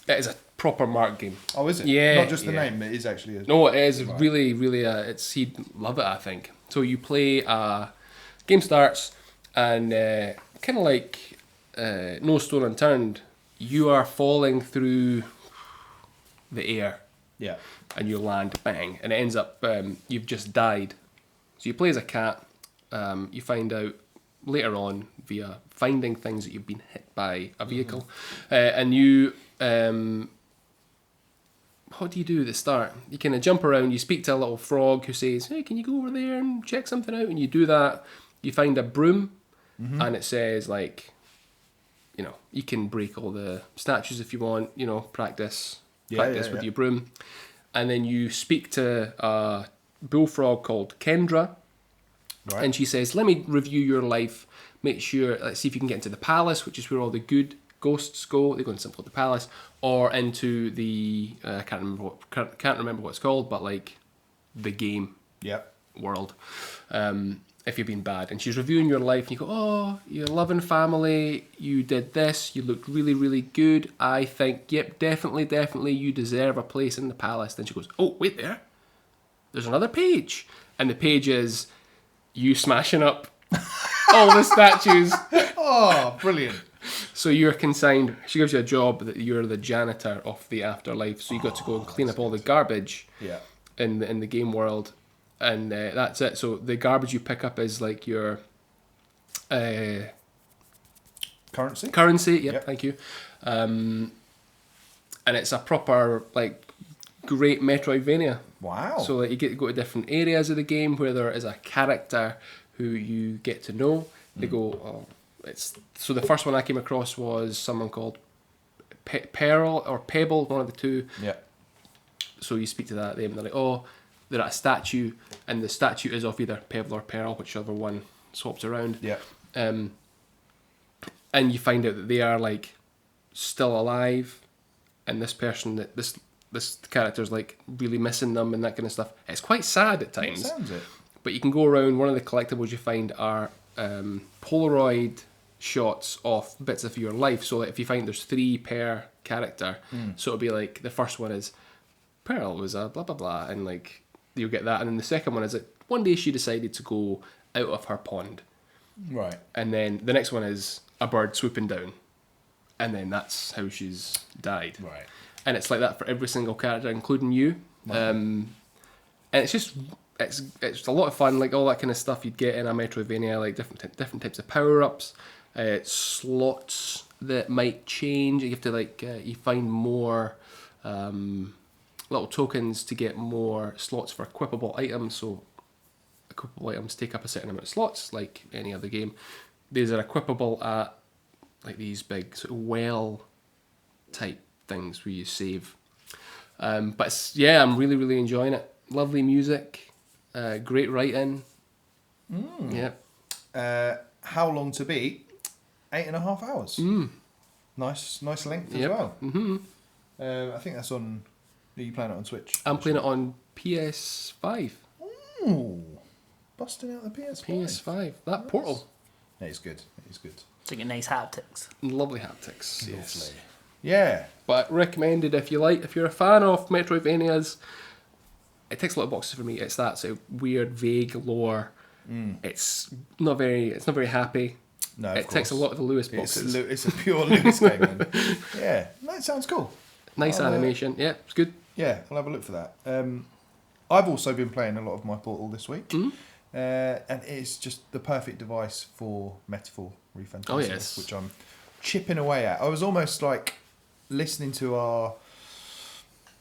It is a proper Mark game. Oh, is it? Yeah, Not just the yeah. name, it is actually a... No, it is really, really. It's he'd love it, I think. So you play. Game starts, and kind of like No Stone Unturned, you are falling through the air, Yeah. and you land bang, and it ends up you've just died. So you play as a cat. You find out later on via finding things that you've been hit by a vehicle, and you. What do you do at the start? You kind of jump around, you speak to a little frog who says, "Hey, can you go over there and check something out?" And you do that. You find a broom, and it says, like, you know, you can break all the statues if you want, you know, practice with your broom. And then you speak to a bullfrog called Kendra, Right. and she says, "Let me review your life. Make sure, let's see if you can get into the palace, which is where all the good ghosts go. They go into something called the palace, or into the I can't remember what it's called, but like the game Yep. world. If you've been bad." And she's reviewing your life, and you go, "Oh, you're a loving family. You did this. You looked really, really good. I think, yep, definitely, you deserve a place in the palace." Then she goes, "Oh, wait there. There's another page," and the page is you smashing up all the statues. Oh, brilliant. So you're consigned. She gives you a job that you're the janitor of the afterlife. So you got to go and clean up all the garbage Yeah. in the game world, and that's it. So the garbage you pick up is like your Currency? currency. Yep, Yep. thank you. And it's a proper like great Metroidvania. Wow. So like, you get to go to different areas of the game where there is a character who you get to know. They go, "Oh, it's..." So the first one I came across was someone called Pearl or Pebble, one of the two. Yeah. So you speak to them, and they're like, "Oh, they're at a statue, and the statue is of either Pebble or Pearl, whichever one swaps around." Yeah. And you find out that they are like still alive, and this person that this character's like really missing them and that kind of stuff. It's quite sad at times. Sounds it. But you can go around. One of the collectibles you find are Polaroid shots of bits of your life. So if you find there's 3 per character, so it'll be like the first one is Pearl was a blah blah blah, and like you'll get that, and then the second one is that one day she decided to go out of her pond, Right. and then the next one is a bird swooping down, and then that's how she's died. Right. And it's like that for every single character, including you. And it's just it's a lot of fun, like all that kind of stuff you'd get in a Metroidvania, like different types of power ups, slots that might change. You have to like you find more little tokens to get more slots for equipable items. So equipable items take up a certain amount of slots, like any other game. These are equipable at like these big sort of well type things where you save. But yeah, I'm really, really enjoying it. Lovely music, great writing. Yeah. How long to beat? 8.5 hours. Nice length as well. Mm-hmm. I think that's on. Are you playing it on Switch? I'm playing it on PS5. Ooh, busting out the PS5. PS5. That Portal. Yeah, it's good. It's good. It's like a nice haptics. Lovely haptics. Yes. Lovely. Yeah. But recommended if you're a fan of Metroidvanias. It ticks a lot of boxes for me. It's that sort of weird, vague lore. It's not very happy. No, it ticks a lot of the Lewis boxes. It's a pure Lewis game. Then. Yeah, that sounds cool. Nice animation. Yeah, it's good. Yeah, I'll have a look for that. I've also been playing a lot of my Portal this week, and it's just the perfect device for Metaphor ReFanatzio, Oh yes, which I'm chipping away at. I was almost like listening to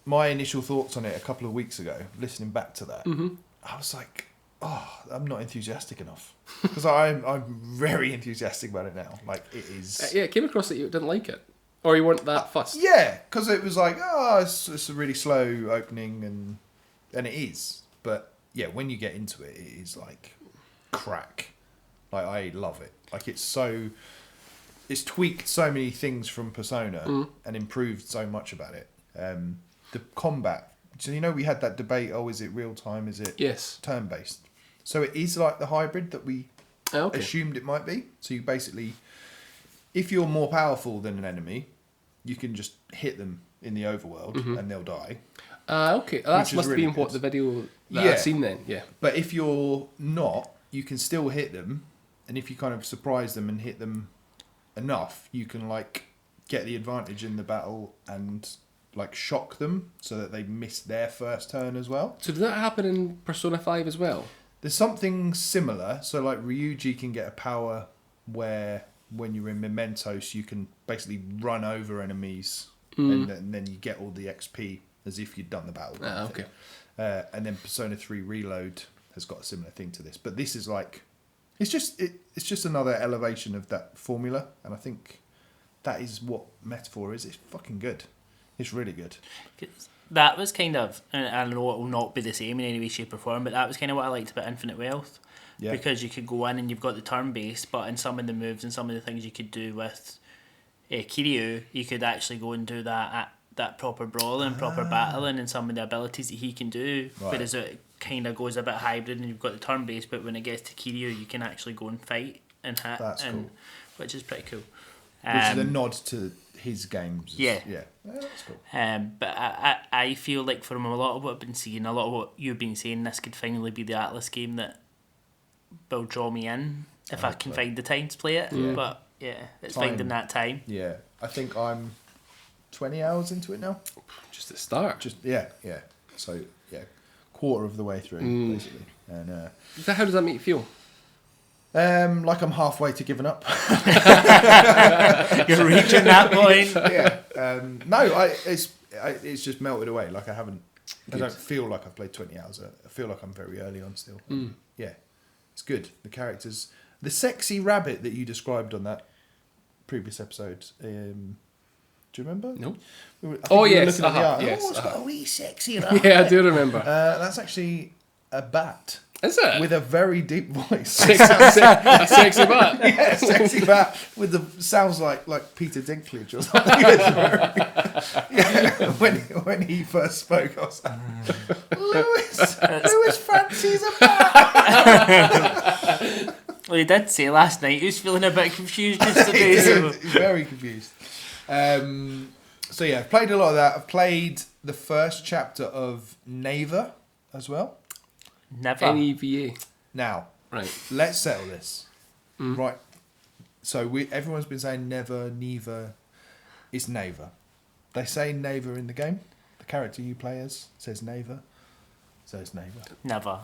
my initial thoughts on it a couple of weeks ago. Listening back to that, I was like, oh, I'm not enthusiastic enough because I'm very enthusiastic about it now. Like it is. Yeah, it came across that you didn't like it. Or you weren't that fussed? Yeah, because it was like, it's a really slow opening, and it is. But yeah, when you get into it, it is like crack. Like I love it. Like it's tweaked so many things from Persona and improved so much about it. The combat. So we had that debate. Oh, is it real time? Is it turn based? So it is like the hybrid that we assumed it might be. So you basically, if you're more powerful than an enemy, you can just hit them in the overworld and they'll die. Okay, that must have been what the video that I've seen then, yeah. But if you're not, you can still hit them, and if you kind of surprise them and hit them enough, you can like get the advantage in the battle and like shock them so that they miss their first turn as well. So did that happen in Persona 5 as well? There's something similar. So like Ryuji can get a power where when you're in Mementos, you can basically run over enemies and then you get all the XP as if you'd done the battle. Okay. And then Persona 3 Reload has got a similar thing to this. But this is like, it's just another elevation of that formula. And I think that is what Metaphor is. It's fucking good. It's really good. That was kind of, and I know it will not be the same in any way, shape or form, but that was kind of what I liked about Infinite Wealth. Yeah. Because you could go in and you've got the turn based, but in some of the moves and some of the things you could do with Kiryu, you could actually go and do that proper brawling, proper battling, and some of the abilities that he can do. Right. Whereas it kind of goes a bit hybrid, and you've got the turn based, but when it gets to Kiryu, you can actually go and fight and hit. That's cool. Which is pretty cool. Which is a nod to his games. Yeah, that's cool. But I feel like from a lot of what I've been seeing, a lot of what you've been saying, this could finally be the Atlas game that will draw me in if I can find the time to play it. Yeah. But yeah, it's finding that time. Yeah, I think I'm 20 hours into it now. Just at the start. Yeah. So yeah, quarter of the way through basically. And how does that make you feel? Like I'm halfway to giving up. You're reaching that point. Yeah. No, it's just melted away. Like I don't feel like I've played 20 hours. I feel like I'm very early on still. Yeah, it's good. The characters, the sexy rabbit that you described on that previous episode. Do you remember? No. Yes. Yes. It's got a wee sexy rabbit. Yeah, I do remember. That's actually a bat. Is it? With a very deep voice. A sexy bat. Yeah, a sexy bat with the sounds like Peter Dinklage or something. Yeah, when he first spoke, I was like, Lewis fancies a bat. Well, he did say last night he was feeling a bit confused yesterday. He's very confused. So yeah, I've played a lot of that. I've played the first chapter of Neva as well. Never. Neva. Now, right. Let's settle this. Right. So everyone's been saying Neva. It's Neva. They say Neva in the game. The character you play as says Neva. So it's Neva. Never.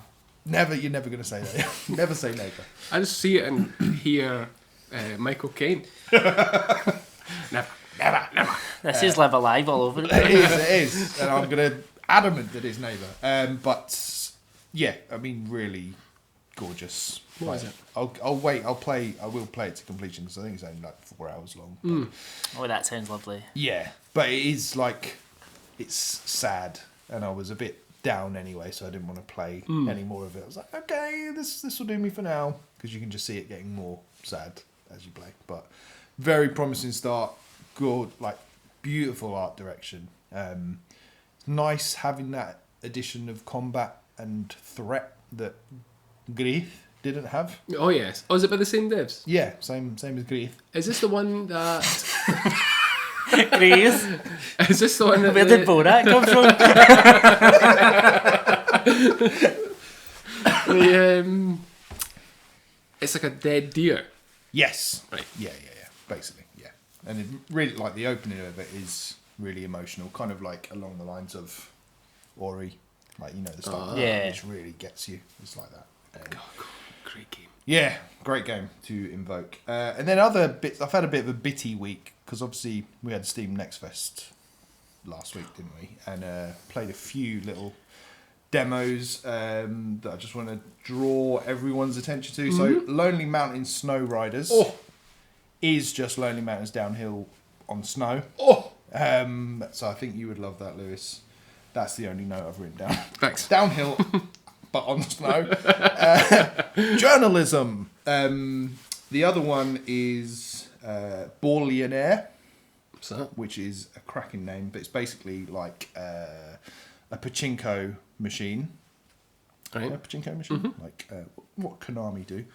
You're never going to say that. Never say Neva. I just see it and hear Michael Caine. Never. This is Live Alive all over it. It is. And I'm going to adamant that it's Neva. But yeah, I mean, really, gorgeous. What is it? I'll wait. I will play it to completion because I think it's only like 4 hours long. But Oh, that sounds lovely. yeah, but it is like it's sad, and I was a bit down anyway, so I didn't want to play any more of it. I was like, okay, this will do me for now, because you can just see it getting more sad as you play. But very promising start. Good, like beautiful art direction. Nice having that addition of combat and threat that Grief didn't have. Oh yes. Oh, is it by the same devs? Yeah, same as Grief. Is this the one that? Grace, Is this the one that? where did Borat come from? It's like a dead deer. Yes. Right. Yeah. Basically, yeah. And it really, like, the opening of it is really emotional, kind of like along the lines of Ori, like, you know, the stuff Yeah. which really gets you. It's like that. Great game. Yeah, great game to invoke. And then other bits, I've had a bit of a bitty week, because obviously we had Steam Next Fest last week, didn't we? And played a few little demos that I just want to draw everyone's attention to. So Lonely Mountain Snow Riders is just Lonely Mountains downhill on snow. So I think you would love that, Lewis. That's the only note I've written down. Thanks. Downhill, but on snow. Journalism. The other one is Ballionaire, What's that? which is a cracking name, but it's basically like a pachinko machine. Right. A pachinko machine, like what Konami do,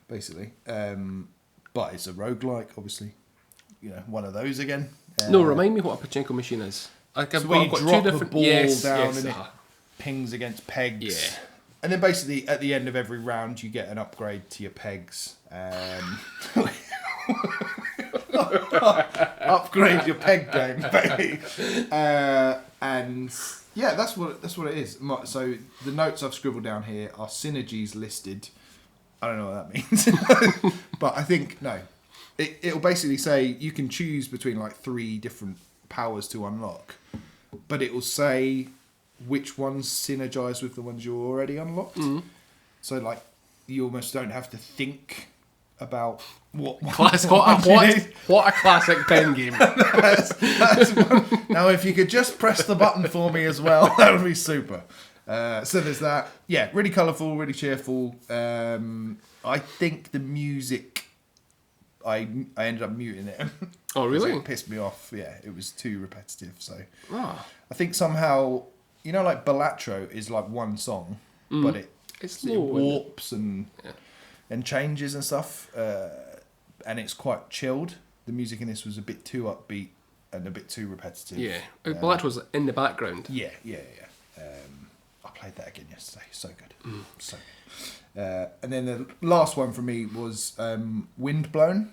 basically. But it's a roguelike, obviously. You know, one of those again. No, remind me what a pachinko machine is. Like So where you drop a ball down and it uh-huh. pings against pegs. Yeah. And then basically at the end of every round you get an upgrade to your pegs. Upgrade your peg game, baby. And yeah, that's what it is. So the notes I've scribbled down here are synergies listed. I don't know what that means. But I think, no. It'll basically say you can choose between like 3 different powers to unlock. But it will say which ones synergize with the ones you already unlocked. So like you almost don't have to think about what What a classic pen game. that's one. Now if you could just press the button for me as well, that would be super. So there's that. Yeah, really colourful, really cheerful. I think the music, I ended up muting it. Oh really? It pissed me off. Yeah, it was too repetitive. So Ah. I think somehow, you know, like Ballionaire is like one song, but it slow, isn't it? warps and changes and stuff, and it's quite chilled. The music in this was a bit too upbeat and a bit too repetitive. Yeah. Black was in the background. Yeah. I played that again yesterday. So good. So. And then the last one for me was Windblown.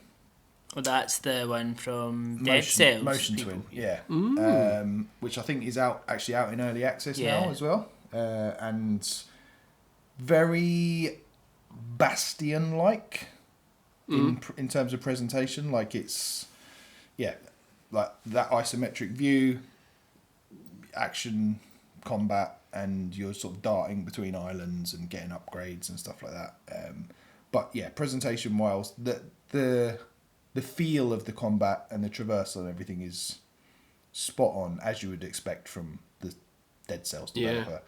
Well, that's the one from Dead Cells. Motion people. Twin, yeah. Which I think is actually out in early access Yeah. now as well. And very Bastion-like in terms of presentation. Like it's, like that isometric view, action, combat, and you're sort of darting between islands and getting upgrades and stuff like that. But yeah, presentation-wise, the feel of the combat and the traversal and everything is spot on, as you would expect from the Dead Cells developer.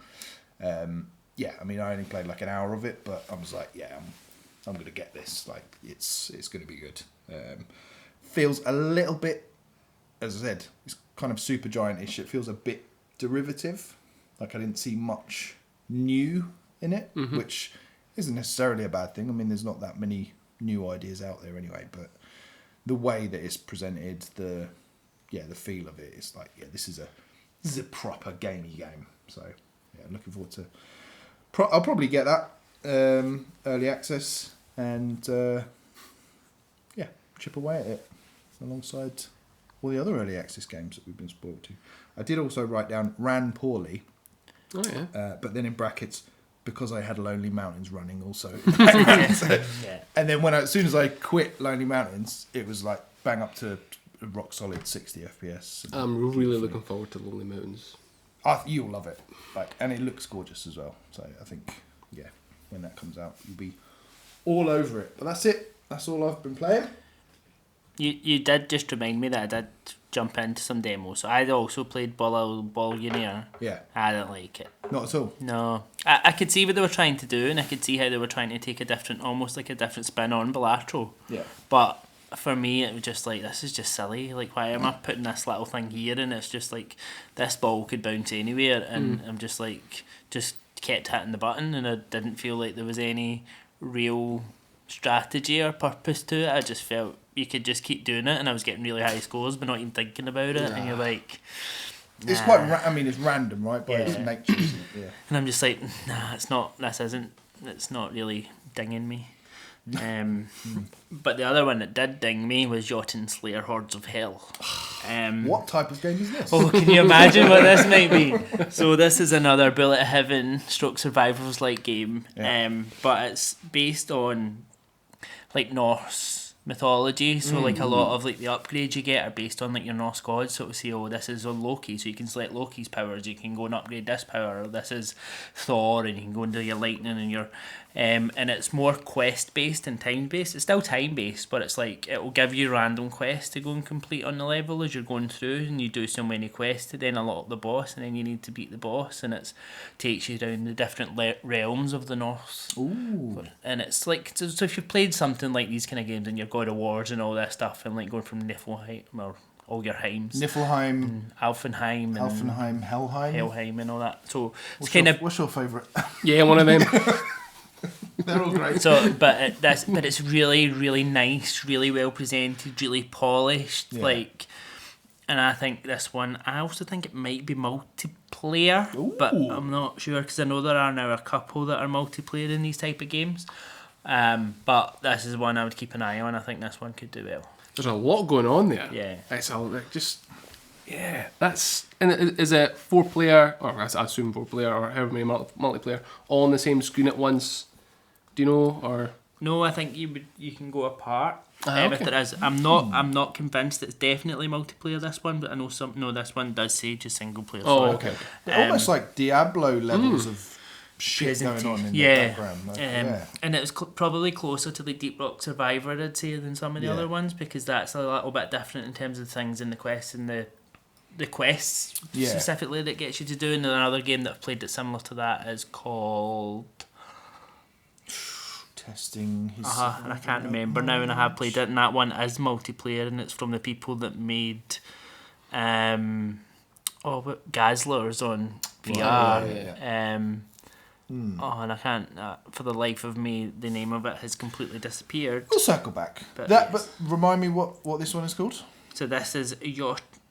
I mean, I only played like an hour of it, but I was like, I'm going to get this. Like, it's going to be good. Feels a little bit, as I said, it's kind of Super Giant-ish. It feels a bit derivative. Like, I didn't see much new in it, which isn't necessarily a bad thing. I mean, there's not that many new ideas out there anyway, but the way that it's presented, the feel of it, it's like, this is a proper gamey game. So yeah, I'm looking forward to. I'll probably get that early access and chip away at it alongside all the other early access games that we've been spoiled to. I did also write down ran poorly, but then in brackets, because I had Lonely Mountains running also. And then as soon as I quit Lonely Mountains, it was like bang up to a rock solid 60 FPS. I'm really looking forward to Lonely Mountains. You'll love it, and it looks gorgeous as well. So I think, when that comes out. You'll be all over it. But that's it. That's all I've been playing. You did just remind me that I did jump into some demos. So I also played Ballionaire. Yeah. I didn't like it. Not at all. No. I could see what they were trying to do, and I could see how they were trying to take almost like a different spin on Ballionaire. Yeah. But for me, it was just like, this is just silly. Like, why am I putting this little thing here? And it's just like, this ball could bounce anywhere. And I'm just like, just kept hitting the button, and I didn't feel like there was any real strategy or purpose to it. I just felt you could just keep doing it, and I was getting really high scores but not even thinking about it. And you're like, nah. It's quite it's random, right, by its nature, isn't it? Yeah. And I'm just like, nah, it's not really dinging me. But the other one that did ding me was Jotunnslayer Hordes of Hel. What type of game is this? Oh, can you imagine what this might be? So this is another Bullet Heaven stroke survivals like game, but it's based on like Norse mythology. So like a lot of like the upgrades you get are based on like your Norse gods. So it will say, oh, this is on Loki, so you can select Loki's powers. You can go and upgrade this power. Or this is Thor, and you can go into your lightning and your and it's more quest based and time based. It's still time based, but it's like it will give you random quests to go and complete on the level as you're going through, and you do so many quests to then unlock the boss, and then you need to beat the boss, and it takes you down the different realms of the North. Ooh. And it's like, so if you've played something like these kind of games and your God of Wars and all that stuff, and like going from Niflheim or all your Heims, Niflheim, Alfenheim, and Helheim. Helheim and all that. So it's kind of, What's your favourite? Yeah, one of them. They're all great. so, but it's really, really nice, really well presented, really polished. Yeah. Like, and I think this one, I also think it might be multiplayer, but I'm not sure because I know there are now a couple that are multiplayer in these type of games. But this is one I would keep an eye on. I think this one could do well. There's a lot going on there. Yeah. It's all like just, yeah, that's, and is it 4-player, or I assume 4-player, or however many multiplayer, all on the same screen at once? Do you know, or? No, I think you can go apart. Okay. If there is, I'm not convinced it's definitely multiplayer, this one, but I know this one does say just single player. Oh, so, okay. They're almost like Diablo levels of shit going on in the background. Like, and it was probably closer to the Deep Rock Survivor, I'd say, than some of the other ones, because that's a little bit different in terms of things in the quests and the quests specifically that gets you to do. And another game that I've played that's similar to that is called testing his and I can't remember now, and I have played it, and that one is multiplayer, and it's from the people that made Gazlers on VR. And I can't for the life of me, the name of it has completely disappeared. We'll circle back. But But remind me what this one is called. So this is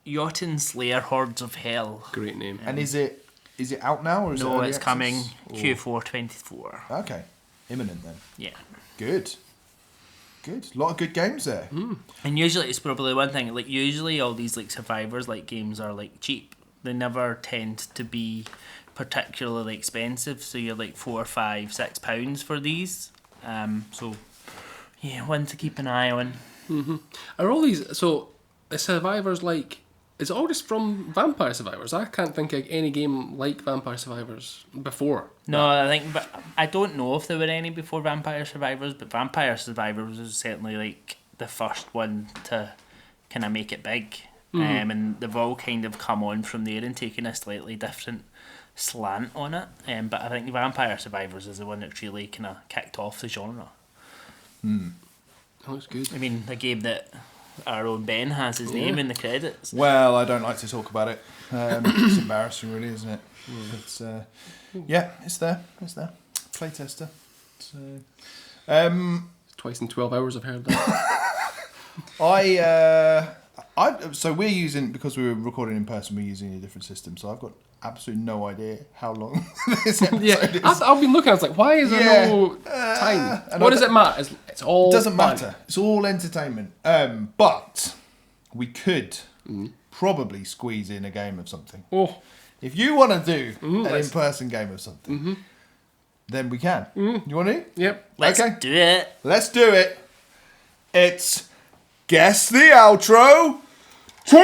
Jotunnslayer Hordes of Hel. Great name. And is it out now, or is it No, early it's access? coming Q4 24. Okay, imminent then. Yeah. Good. A lot of good games there. And usually it's probably one thing, like usually all these like survivors like games are like cheap. They never tend to be particularly expensive, so you're like £4, £5, £6 for these. So yeah, one to keep an eye on. Are all these, so the Survivors like, is it all just from Vampire Survivors? I can't think of any game like Vampire Survivors before. No, I think, but I don't know if there were any before Vampire Survivors, but Vampire Survivors was certainly like the first one to kind of make it big. And they've all kind of come on from there and taken a slightly different slant on it. But I think Vampire Survivors is the one that's really kind of kicked off the genre. That looks good. I mean, the game that our own Ben has his name in the credits. Well, I don't like to talk about it. It's embarrassing, really, isn't it? It's it's there. Playtester. So, Twice in 12 hours I've heard that. so we're using, because we were recording in person, we're using a different system. So I've got absolutely no idea how long this episode is. I've been looking, I was like, why is there no time? What does it matter? It's all It doesn't fun. matter. It's all entertainment. But we could probably squeeze in a game of something. Oh, If you want to do an in-person game of something, then we can. You want to? yep. Let's do it. Let's do it. It's Guess the Outro Turbo!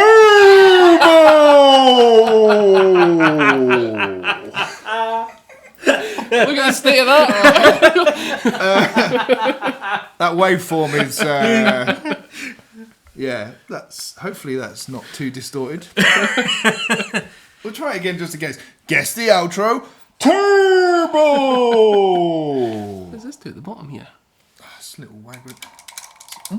Look at the state of that. That waveform is. Yeah, hopefully that's not too distorted. We'll try it again just in case. Guess the outro. Turbo. What does this do at the bottom here? This little waggle. Do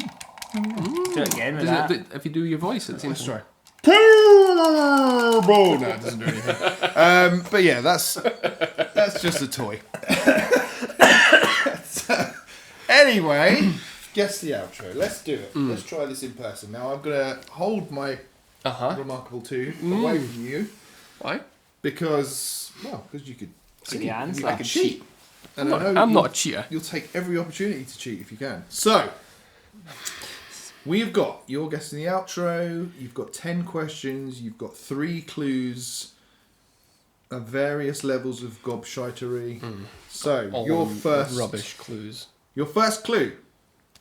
it again with Does that. it, if you do your voice at the same Let's time. try. Turbo. No, it doesn't do anything. But yeah, that's just a toy. Anyway, guess the outro. Let's do it. Let's try this in person. Now I'm gonna hold my remarkable 2 away from you. Why? Because you could See the answer. You could cheat. And I'm not a cheater. You'll take every opportunity to cheat if you can. So, we've got, you're guessing the outro, you've got 10 questions, you've got 3 clues of various levels of gobshitery. So, All your first rubbish clues. Your first clue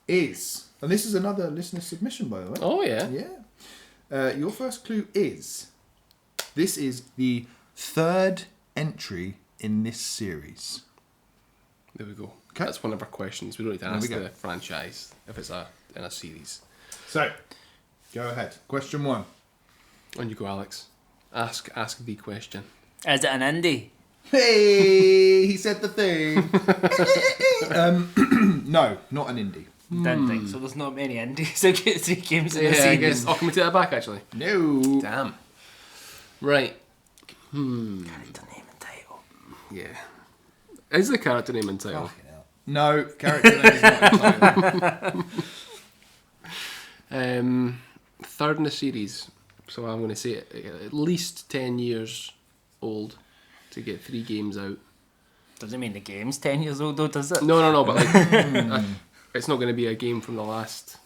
is, and this is another listener submission, by the way. Oh yeah. Yeah. Your first clue is, this is the 3rd entry in this series. There we go. Okay. That's one of our questions. We don't need to There ask we go. the franchise if it's in a series. So, go ahead. Question 1. On you go, Alex. Ask the question. Is it an indie? Hey, he said the thing. No, not an indie. Didn't think so. There's not many indies. I get 3 games in the Yeah, I series. guess. Oh, can we take that back actually? No. Damn. Right. Character name and title. Yeah. Is the character name and title? Fucking hell. No, character name is not entitled. 3rd in the series. So I'm going to say at least 10 years old to get 3 games out. Doesn't mean the game's 10 years old though, does it? No, but like, it's not going to be a game from the last,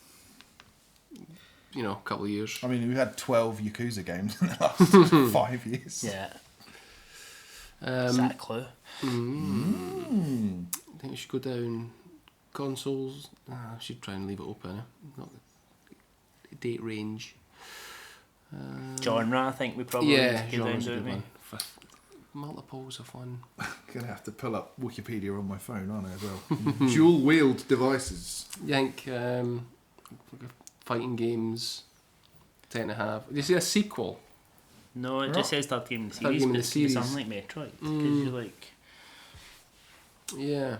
couple of years. I mean, we've had 12 Yakuza games in the last 5 years. Yeah. Is that a clue? I think we should go down consoles. I should try and leave it open. Not date range. Genre, I think we probably Yeah, need to get down, genre's a don't good we? one. Multiples are fun. Gonna have to pull up Wikipedia on my phone, aren't I, as well? Dual-wield devices. You think fighting games tend to have... Do you see a sequel? No, it just says third game in the Third series, game in but the it's going to series. sound like Metroid. Because you're like... Yeah.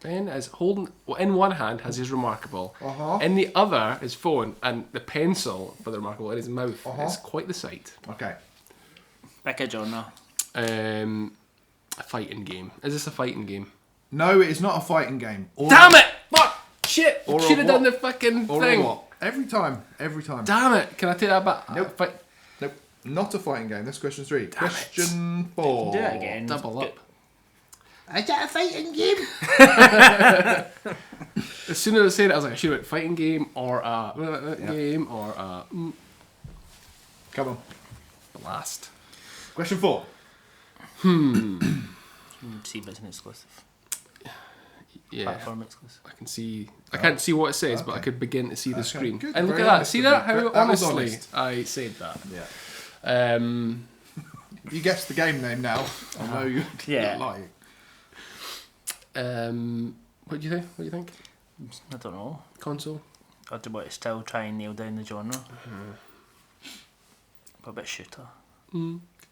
Ben is holding... Well, in one hand has his remarkable. In the other, his phone, and the pencil for the remarkable in his mouth. It's quite the sight. Okay. Pick a genre. A fighting game. Is this a fighting game? No, it is not a fighting game. Damn it! Fuck! Shit! Or a Should have done what? the fucking Or thing. a what? Every time. Damn it! Can I take that back? Nope. Nope. Not a fighting game. That's question 3. Question 4. Do it again. Double up. Is that a fighting game? As soon as I said it, I was like, I should have went fighting game or a game or a Come on. blast. Question 4. See if it's an exclusive. Yeah. Platform exclusive. I can see. I can't see what it says, but I could begin to see the screen. good. And look Very at that. honest See of that? you. How That was honestly honest. I said that. Yeah. Um, You guessed the game name now. I know you Yeah. like. what do you think? What do you think? I don't know. Console. I'd want to still try and nail down the genre. But a bit shooter.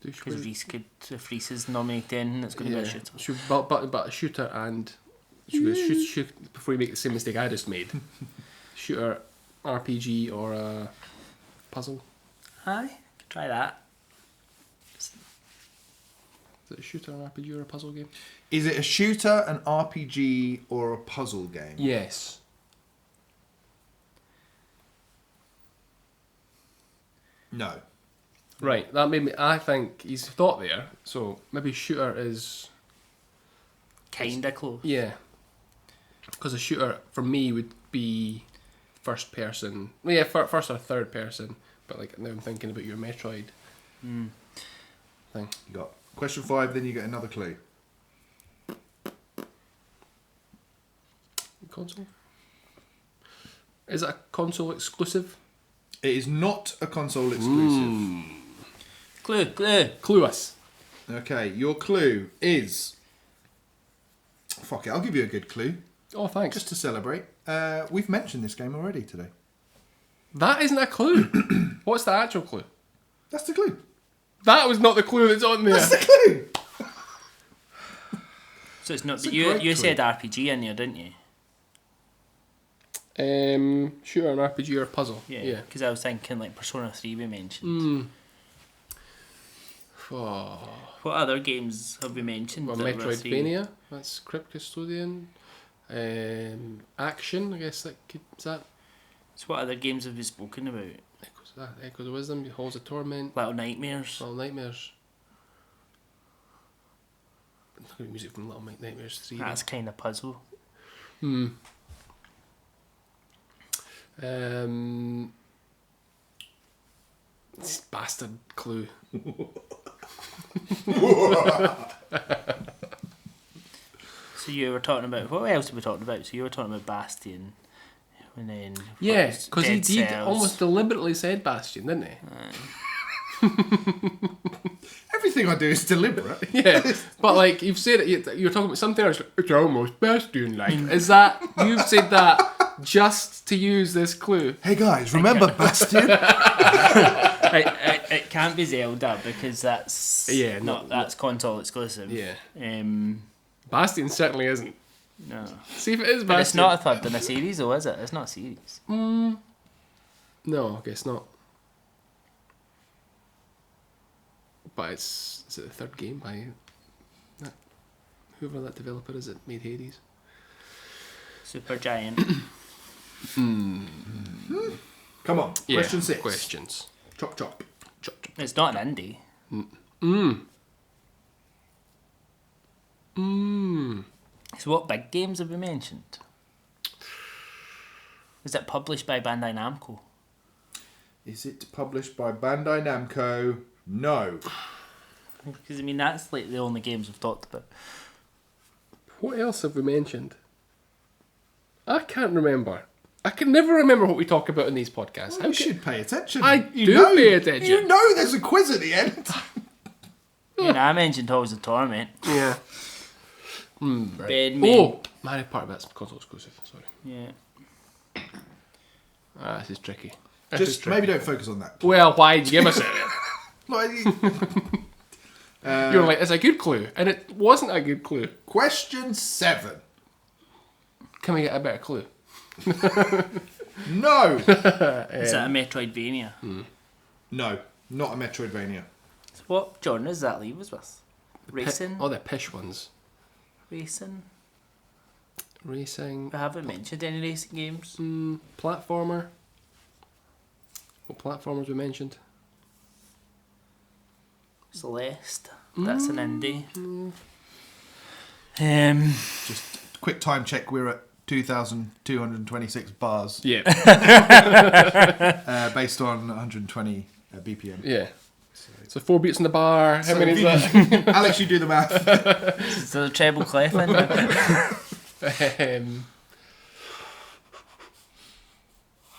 Because if Reese is nominating, it's going to be a shooter. Should, but a shooter and shoot before you make the same mistake I just made. Shooter, RPG or a puzzle. Aye, try that. Is it a shooter, an RPG or a puzzle game? Is it a shooter, an RPG, or a puzzle game? Yes. No. Right, that made me. I think he's thought there. So maybe shooter is Kinda close. yeah. Because a shooter for me would be first person. Well, yeah, first or third person. But like now I'm thinking about your Metroid thing. You got question 5, then you get another clue. Console. Is it a console exclusive? It is not a console exclusive. Clue. Clue us. Okay, your clue is... Fuck it, I'll give you a good clue. Oh, thanks. Just to celebrate. We've mentioned this game already today. That isn't a clue. What's the actual clue? That's the clue. That was not the clue that's on there. That's the clue! So it's not. That's a You great said RPG in there, didn't you? Shooter, an RPG, or a puzzle. Yeah. Because I was thinking like Persona 3 we mentioned. Oh. What other games have we mentioned? Well, that were three? Metroidvania. That's Crypt Custodian. Action, I guess that could... Is that... So what other games have we spoken about? Mm. Echoes of Wisdom, Halls of Torment. Little Nightmares. Little Nightmares. Not gonna be music from Little Nightmares 3. That's kind of puzzle. This bastard clue. So you were talking about... What else were we talking about? So you were talking about Bastion. And then... Yeah, because he Dead did Cells. almost deliberately said Bastion, didn't he? Everything I do is deliberate. Yeah, but like you've said it, you're talking about something else. It's almost Bastion like. Is that you've said that just to use this clue? Hey guys, remember Bastion? It can't be Zelda because that's... that's console exclusive. Yeah, Bastion certainly isn't. No. See if it is Bastion. But it's not a third in a series, though, is it? It's not a series. No, I guess not. But is it the third game by whoever that developer is that made Hades? Super Giant. Come on, question 6. Questions. Chop chop. Chop, chop. It's not an indie. So what big games have we mentioned? Is it published by Bandai Namco? Is it published by Bandai Namco? No. Because I mean that's like the only games we've talked about. What else have we mentioned? I can't remember. I can never remember what we talk about in these podcasts. Well, you should pay attention. I do pay attention. You know there's a quiz at the end. You know, I mentioned Hordes of Torment. Yeah. Right. Bedman. Oh, Mario Party, that's console exclusive. Sorry. Yeah. This is tricky. Just maybe don't focus on that. Well, why did you give us it? Like, You're like, it's a good clue, and it wasn't a good clue. question 7. Can we get a better clue? No. Is that a Metroidvania? No, not a Metroidvania. So what genre does that leave us with? Racing? All the pish ones. Racing? Racing. We haven't mentioned any racing games. Platformer. What platformers we mentioned? Celeste. That's an indie. Just quick time check. We're at 2,226 bars. Yeah. Based on 120 BPM. Yeah. So 4 beats in the bar. How many is that? Alex, you do the math. Is there a treble clef in it?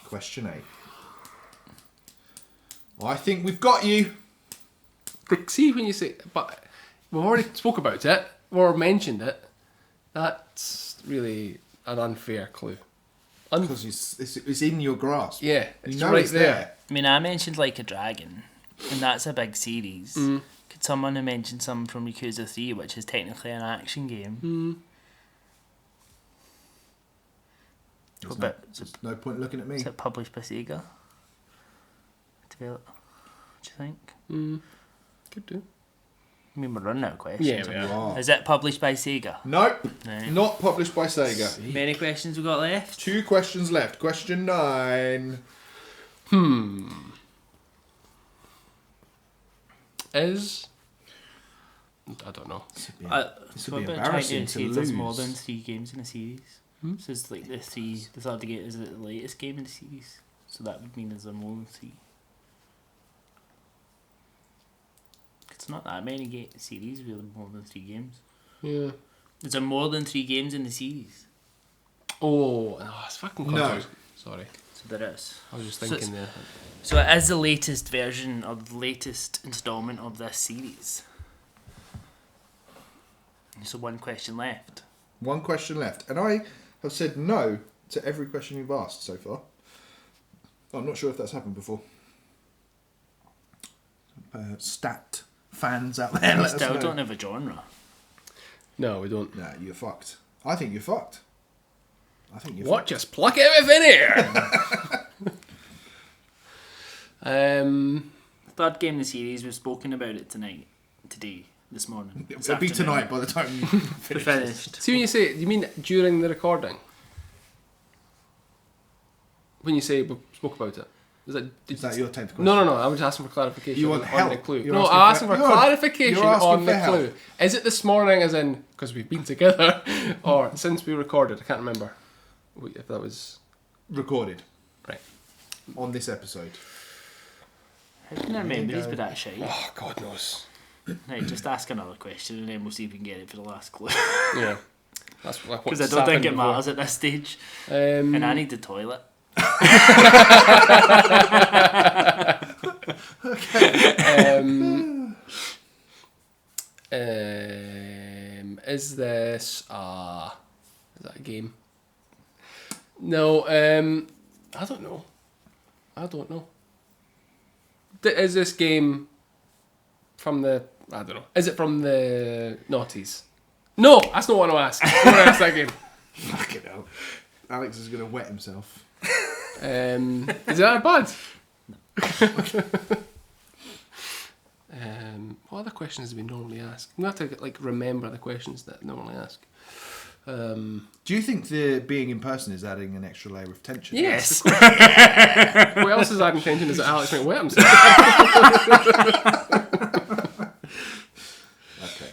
Question 8. Well, I think we've got you. See when you say, but we've already spoke about it or mentioned it. That's really an unfair clue. Because it's in your grasp. Yeah, You it's know right it's there. I mean, I mentioned Like a Dragon, and that's a big series. Could someone have mentioned some from Yakuza 3, which is technically an action game? There's no point looking at me. Is it published by Sega? What do you think? Could do. I mean, we're running out of questions. Yeah, we are. Wow. Is it published by Sega? Nope. No. Not published by Sega. Many questions we got left? 2 questions left. Question 9. Is... I don't know. This So would be what about trying embarrassing to to say there's lose. more than 3 games in a series? So it's like the third game is the latest game in the series. So that would mean there's more than 3. It's not that many series with more than 3 games. Yeah. Is there more than 3 games in the series? Oh, no, it's fucking No. console. Sorry. So there is. I was just So thinking there. So it is the latest version or the latest instalment of this series. So one question left. One question left. And I have said no to every question you've asked so far. I'm not sure if that's happened before. Stat fans out there, We let us still know. don't have a genre. No, we don't. Nah, you're fucked. I think you're fucked. What? Just pluck it out of thin air. Third game in the series, we've spoken about it this morning. It'll be tonight by the time you We're finish. finished. See, when you say, you mean during the recording? When you say we spoke about it, Is that your 10th question? No. I'm just asking for clarification. You want on help? the clue. You're No, asking I'm for- asking for you're- clarification you're asking on the for help. clue. Is it this morning, as in because we've been together, or since we recorded? I can't remember if that was Recorded. right. On this episode. How can I remember these with that shite? Oh, God knows. Right, just ask another question and then we'll see if we can get it for the last clue. Yeah, that's like Because I don't think it matters at this stage. And I need the toilet. Is this is that a game? No, I don't know. Is this game from the? I don't know. Is it from the noughties? No, that's not what I want to ask. I want to ask that game. Fucking hell. Alex is going to wet himself. Is that bad? What other questions do we normally ask? We have to remember the questions that I normally ask. Do you think the being in person is adding an extra layer of tension? Yes. What else is adding tension? Is it Alex might wet himself? Okay.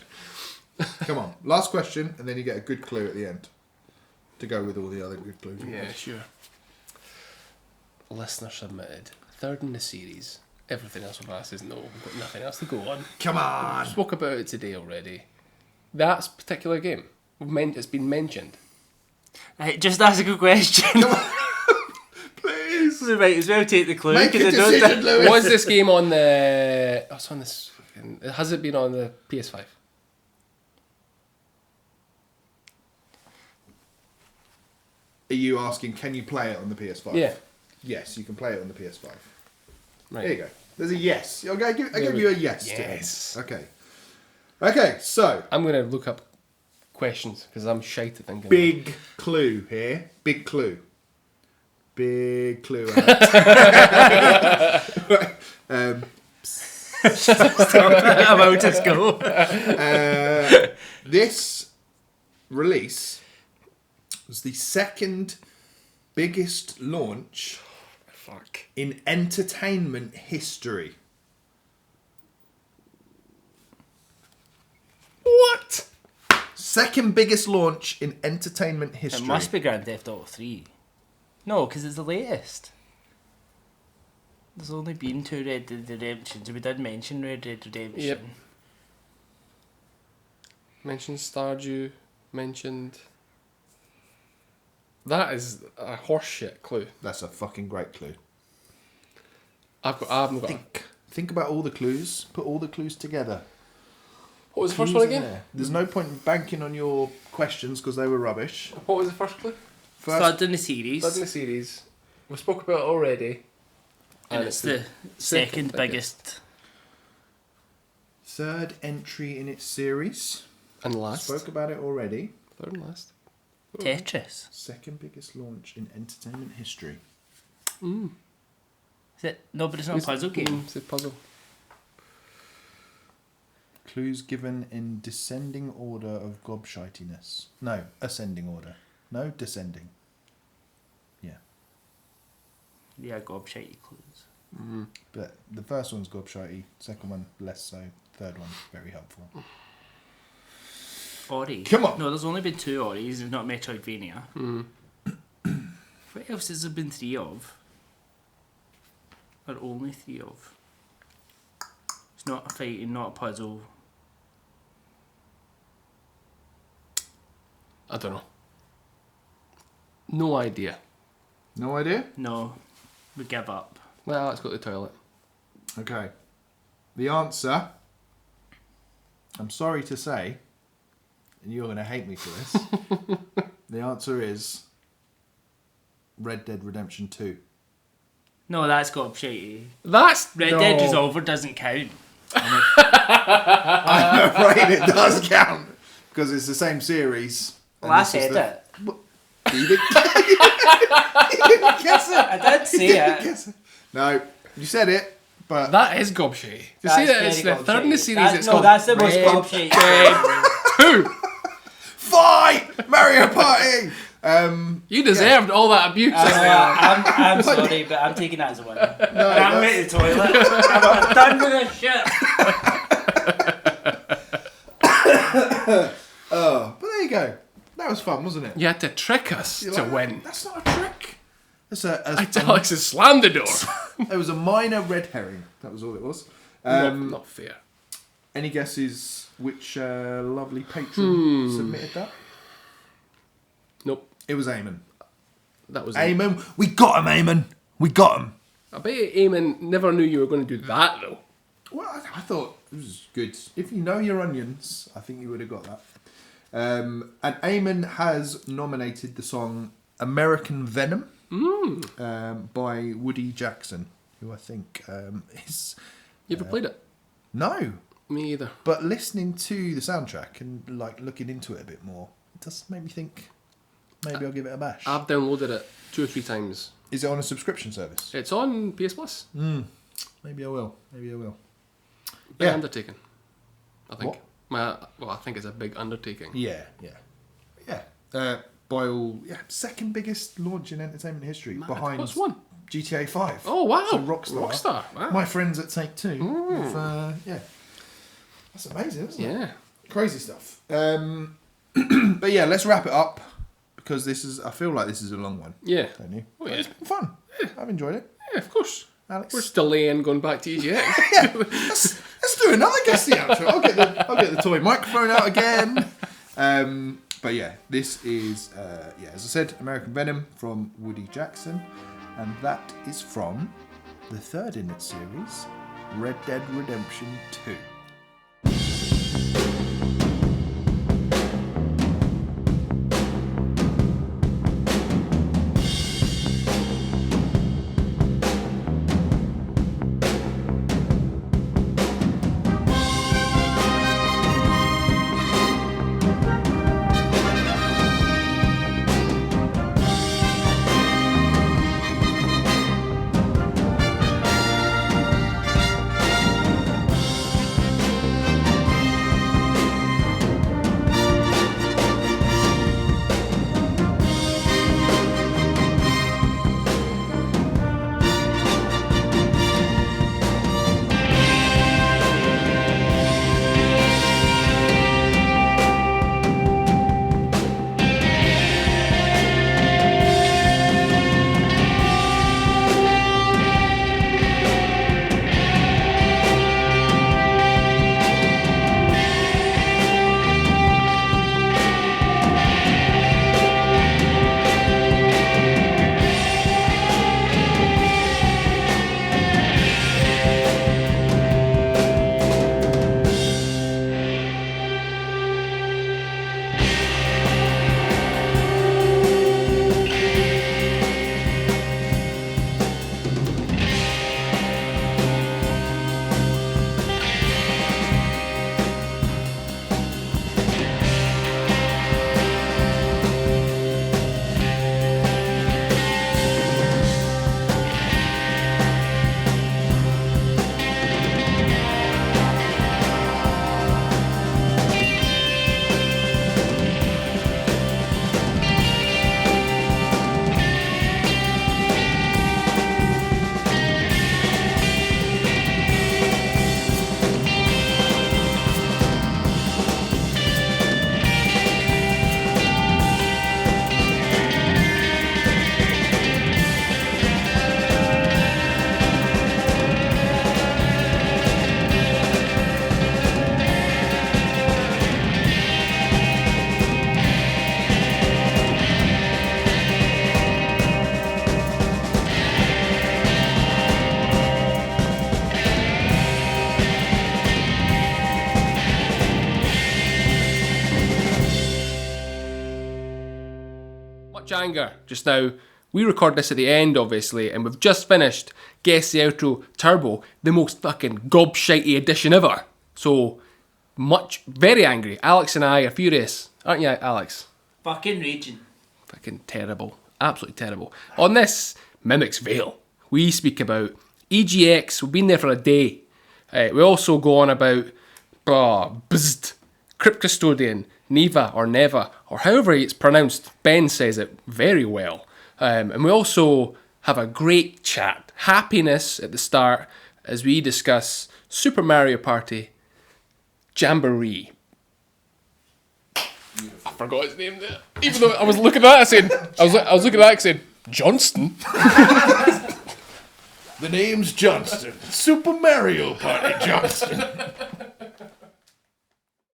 Come on. Last question, and then you get a good clue at the end. To go with all the other good clues. Yeah, sure. Listener submitted. Third in the series. Everything else we've asked is no. We've got nothing else to go on. Come on. Spoke about it today already. That particular game. It's been mentioned. Right, just ask a good question. Please. We might as well take the clue. Make a 'cause I don't decision, Lewis. Was this game on the... Oh, it's on this... Has it been on the PS5? Are you asking, can you play it on the PS5? Yeah. Yes, you can play it on the PS5. Right. There you go. There's a yes. I'll give you a yes. Yes. To it. Okay, so I'm going to look up questions because I'm shite at thinking. big clue here. Big clue. Big clue. I'll just go. This release was the second biggest launch Fuck. in entertainment history. What? Second biggest launch in entertainment history. It must be Grand Theft Auto 3. No, because it's the latest. There's only been 2 Red Dead Redemptions. We did mention Red Dead Redemption. Yep. Mentioned Stardew. Mentioned... That is a horseshit clue. That's a fucking great clue. I haven't got... Think about all the clues. Put all the clues together. What was the first Clues one are again? there. There's no point in banking on your questions because they were rubbish. What was the first clue? Third in the series. Third in the series. We spoke about it already. and it's the second biggest. Third entry in its series. And last. Spoke about it already. Third and last. Tetris. Second biggest launch in entertainment history. Mm. Is it? No, but it's not a puzzle game. It's a puzzle. Clues given in descending order of gobshitiness. No, ascending order. No, descending. Yeah. Yeah, gobshite clues. Mm. But the first one's gobshite, second one less so, third one very helpful. Ori. Come on. No, there's only been 2 Oris. There's not Metroidvania. Mm. What else has there been 3 of? Or only 3 of? It's not a fighting, not a puzzle. I don't know. No idea. No idea? No, we give up. Well, let's go to the toilet. Okay. The answer, I'm sorry to say, and you're going to hate me for this. The answer is Red Dead Redemption 2. No, that's gobshite. That's Red Dead Revolver doesn't count. I'm afraid it does count because it's the same series. Well, I said it. You didn't guess it. I did say it. Guess it. No, you said it, but That is gobshite. To say that it's the third in the series, it's no, called that's the most Red gobshite. Dead 2. fight Mario Party. You deserved all that abuse. I'm sorry, but I'm taking that as a win. I'm going to the toilet. I'm done with this shit. Oh, but there you go. That was fun, wasn't it? You had to trick us to win. That's not a trick. That's Alex has slammed the door. It was a minor red herring. That was all it was. Not fair. Any guesses which lovely patron submitted that? Nope. It was Eamon. That was Eamon. We got him, Eamon. We got him. I bet you Eamon never knew you were going to do that, though. Well, I thought it was good. If you know your onions, I think you would have got that. And Eamon has nominated the song American Venom by Woody Jackson, who I think is... You ever played it? No. Me either. But listening to the soundtrack and like looking into it a bit more, it does make me think maybe I'll give it a bash. I've downloaded it 2 or 3 times. Is it on a subscription service? It's on PS Plus. Maybe I will. Big undertaking, I think. What? I think it's a big undertaking. Yeah. By all, second biggest launch in entertainment history, behind What's one? GTA 5. Oh, wow. So Rockstar. Wow. My friends at Take Two. That's amazing, isn't it? Yeah. Crazy stuff. But yeah, let's wrap it up because I feel like this is a long one. Yeah. Don't you? Oh, yeah. It's been fun. I've enjoyed it. Yeah, of course. Alex? We're delaying going back to EGX. Let's do another guessing outro. I'll get the toy microphone out again. But yeah, this is as I said, American Venom from Woody Jackson, and that is from the third in its series, Red Dead Redemption 2. banger just now. We record this at the end, obviously, and we've just finished Guess the Outro Turbo, the most fucking gobshitey edition ever. So, very angry. Alex and I are furious. Aren't you, Alex? Fucking raging. Fucking terrible. Absolutely terrible. On this Mimic's Veil, we speak about EGX. We've been there for a day. We also go on about Bzzzt, Crypt Custodian, Neva or Neva, or however it's pronounced. Ben says it very well. And we also have a great chat. Happiness at the start as we discuss Super Mario Party Jamboree. I forgot his name there. Even though I was looking at that saying, I was looking at that saying, Johnston? The name's Johnston. Super Mario Party Johnston.